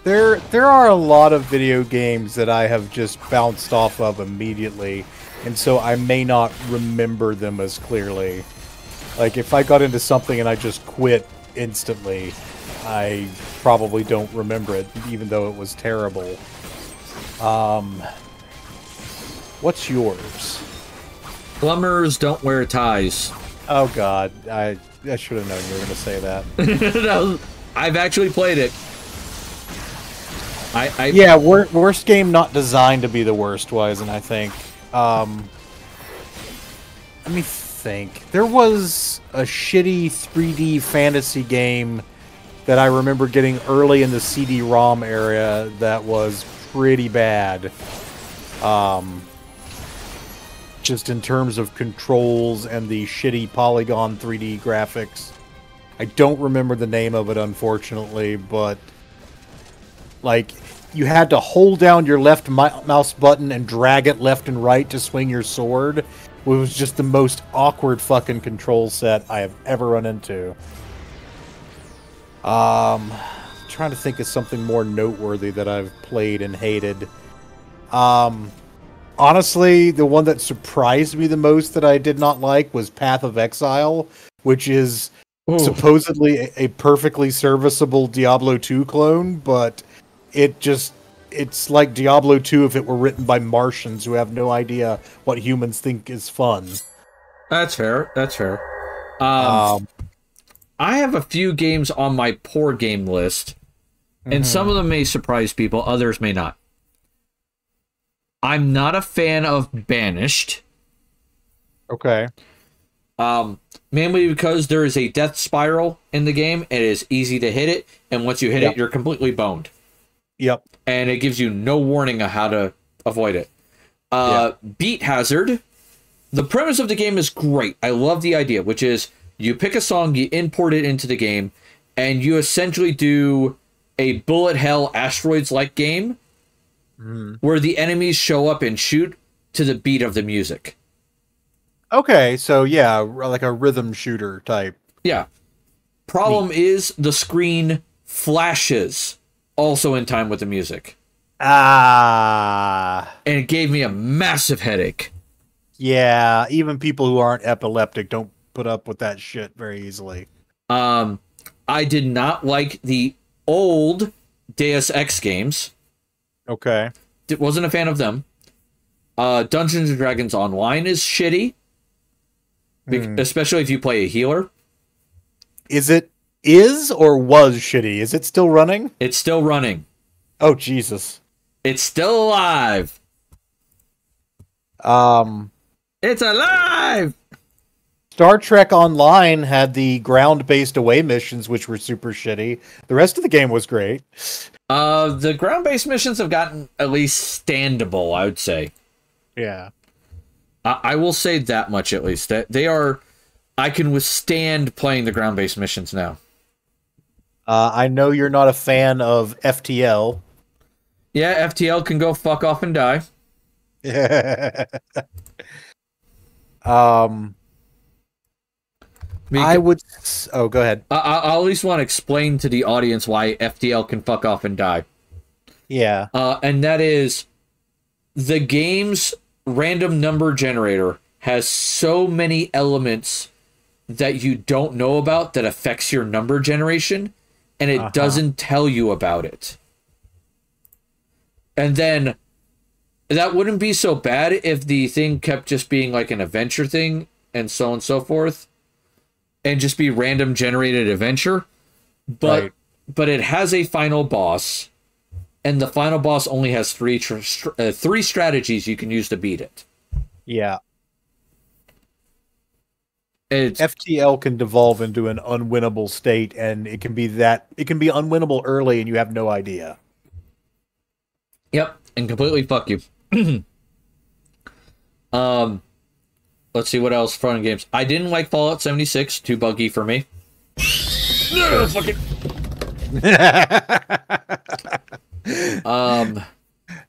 There are a lot of video games that I have just bounced off of immediately, and so I may not remember them as clearly. Like, if I got into something and I just quit instantly, I probably don't remember it, even though it was terrible. What's yours? Plumbers don't wear ties. Oh god, I should have known you were going to say that. No, I've actually played it. Yeah, worst game not designed to be the worst, wasn't I think. Let me think. There was a shitty 3D fantasy game that I remember getting early in the CD-ROM era that was pretty bad. Just in terms of controls and the shitty polygon 3D graphics. I don't remember the name of it, unfortunately, but like, you had to hold down your left mouse button and drag it left and right to swing your sword. It was just the most awkward fucking control set I have ever run into. Trying to think of something more noteworthy that I've played and hated. Honestly, the one that surprised me the most that I did not like was Path of Exile, which is supposedly a perfectly serviceable Diablo 2 clone, but it's like Diablo 2 if it were written by Martians who have no idea what humans think is fun. That's fair. That's fair. I have a few games on my poor game list, and some of them may surprise people, others may not. I'm not a fan of Banished. Okay. Mainly because there is a death spiral in the game, and it is easy to hit it, and once you hit it, you're completely boned. Yep. And it gives you no warning of how to avoid it. Beat Hazard. The premise of the game is great. I love the idea, which is you pick a song, you import it into the game, and you essentially do a bullet hell asteroids-like game where the enemies show up and shoot to the beat of the music. Okay, so yeah, like a rhythm shooter type. Yeah. Problem is the screen flashes also in time with the music. Ah. And it gave me a massive headache. Yeah, even people who aren't epileptic don't put up with that shit very easily. I did not like the old Deus Ex games. Okay. Wasn't a fan of them. Dungeons and Dragons Online is shitty. Especially if you play a healer. Is or was shitty? Is it still running? It's still running. Oh, Jesus. It's still alive. It's alive! Star Trek Online had the ground-based away missions, which were super shitty. The rest of the game was great. The ground-based missions have gotten at least standable, I would say. Yeah. I will say that much, at least. That they are... I can withstand playing the ground-based missions now. I know you're not a fan of FTL. Yeah, FTL can go fuck off and die. I would... Oh, go ahead. I at least want to explain to the audience why FTL can fuck off and die. Yeah. And that is... The game's random number generator has so many elements that you don't know about that affects your number generation, and it doesn't tell you about it. And then... That wouldn't be so bad if the thing kept just being like an adventure thing and so on and so forth. And just be random generated adventure. But it has a final boss. And the final boss only has three strategies you can use to beat it. Yeah. FTL can devolve into an unwinnable state, and it can be unwinnable early and you have no idea. Yep, and completely fuck you. Let's see what else. Front games. I didn't like Fallout 76. Too buggy for me. Fuck it.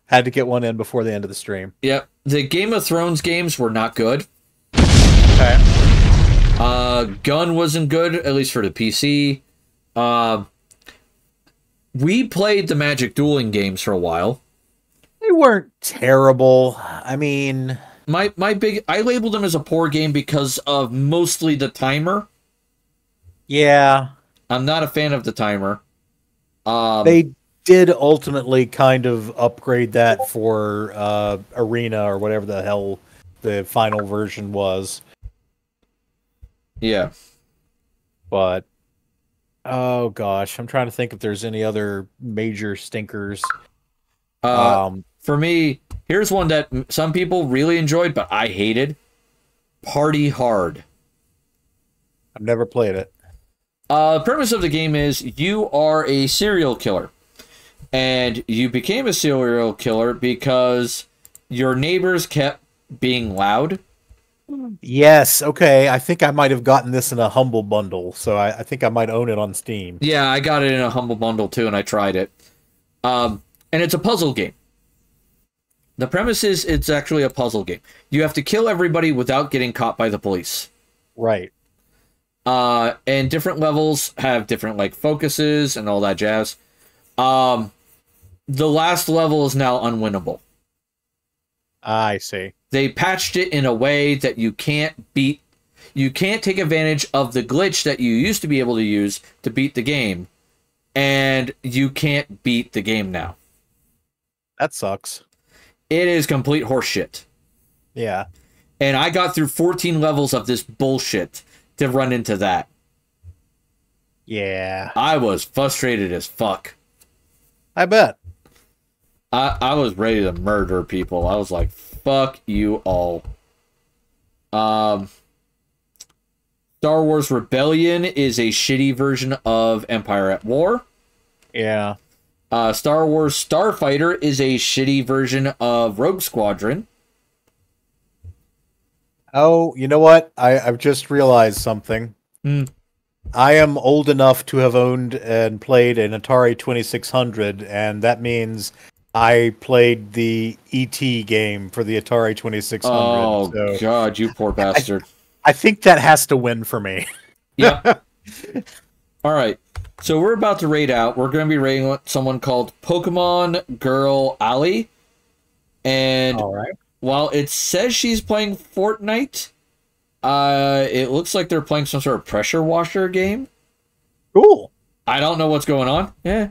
Had to get one in before the end of the stream. Yep. The Game of Thrones games were not good. Okay. Gun wasn't good, at least for the PC. We played the Magic dueling games for a while. They weren't terrible. I mean, I labeled them as a poor game because of mostly the timer. yeah. I'm not a fan of the timer. They did ultimately kind of upgrade that for Arena or whatever the hell the final version was. Yeah. But, oh gosh, I'm trying to think if there's any other major stinkers. For me, here's one that some people really enjoyed, but I hated. Party Hard. I've never played it. The premise of the game is you are a serial killer. And you became a serial killer because your neighbors kept being loud. Yes, okay. I think I might have gotten this in a Humble Bundle, so I think I might own it on Steam. Yeah, I got it in a Humble Bundle too, and I tried it. And it's a puzzle game. The premise is it's actually a puzzle game. You have to kill everybody without getting caught by the police. Right. And different levels have different like focuses and all that jazz. The last level is now unwinnable. I see. They patched it in a way that you can't take advantage of the glitch that you used to be able to use to beat the game, and you can't beat the game now. That sucks. It is complete horseshit. Yeah. And I got through 14 levels of this bullshit to run into that. Yeah. I was frustrated as fuck. I bet. I was ready to murder people. I was like, fuck you all. Star Wars Rebellion is a shitty version of Empire at War. Yeah. Star Wars Starfighter is a shitty version of Rogue Squadron. Oh, you know what? I've just realized something. I am old enough to have owned and played an Atari 2600, and that means I played the E.T. game for the Atari 2600. Oh, so God, you poor bastard. I think that has to win for me. Yeah. All right. So we're about to raid out. We're going to be raiding someone called Pokemon Girl Ali. And All right. while it says she's playing Fortnite, it looks like they're playing some sort of pressure washer game. Cool. I don't know what's going on. Yeah.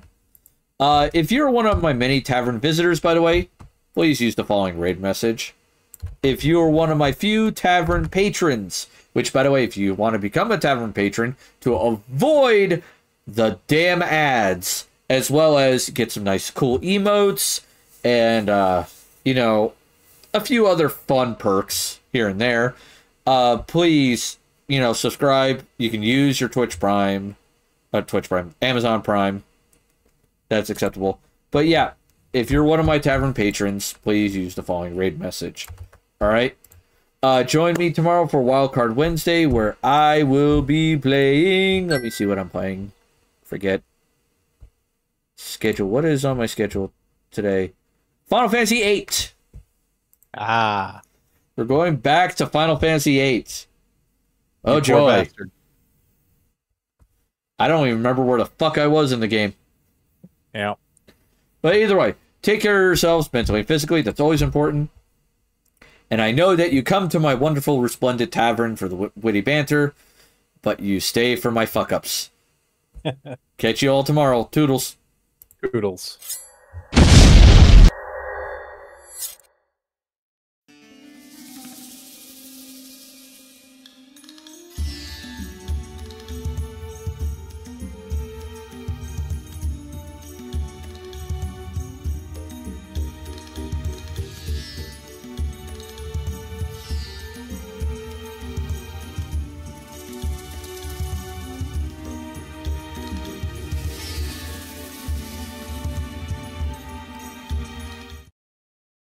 If you're one of my many tavern visitors, by the way, please use the following raid message. If you are one of my few tavern patrons, which, by the way, if you want to become a tavern patron to avoid the damn ads, as well as get some nice cool emotes and, you know, a few other fun perks here and there, please, you know, subscribe. You can use your Amazon Prime. That's acceptable. But yeah, if you're one of my tavern patrons, please use the following raid message. All right. Join me tomorrow for Wildcard Wednesday, where I will be playing. Let me see what I'm playing. Forget. Schedule. What is on my schedule today? Final Fantasy VIII. Ah. We're going back to Final Fantasy VIII. Oh, You poor joy. bastard. I don't even remember where the fuck I was in the game. Yeah. But either way, take care of yourselves mentally and physically. That's always important. And I know that you come to my wonderful, resplendent tavern for the witty banter, but you stay for my fuck-ups. Catch you all tomorrow. Toodles. Toodles.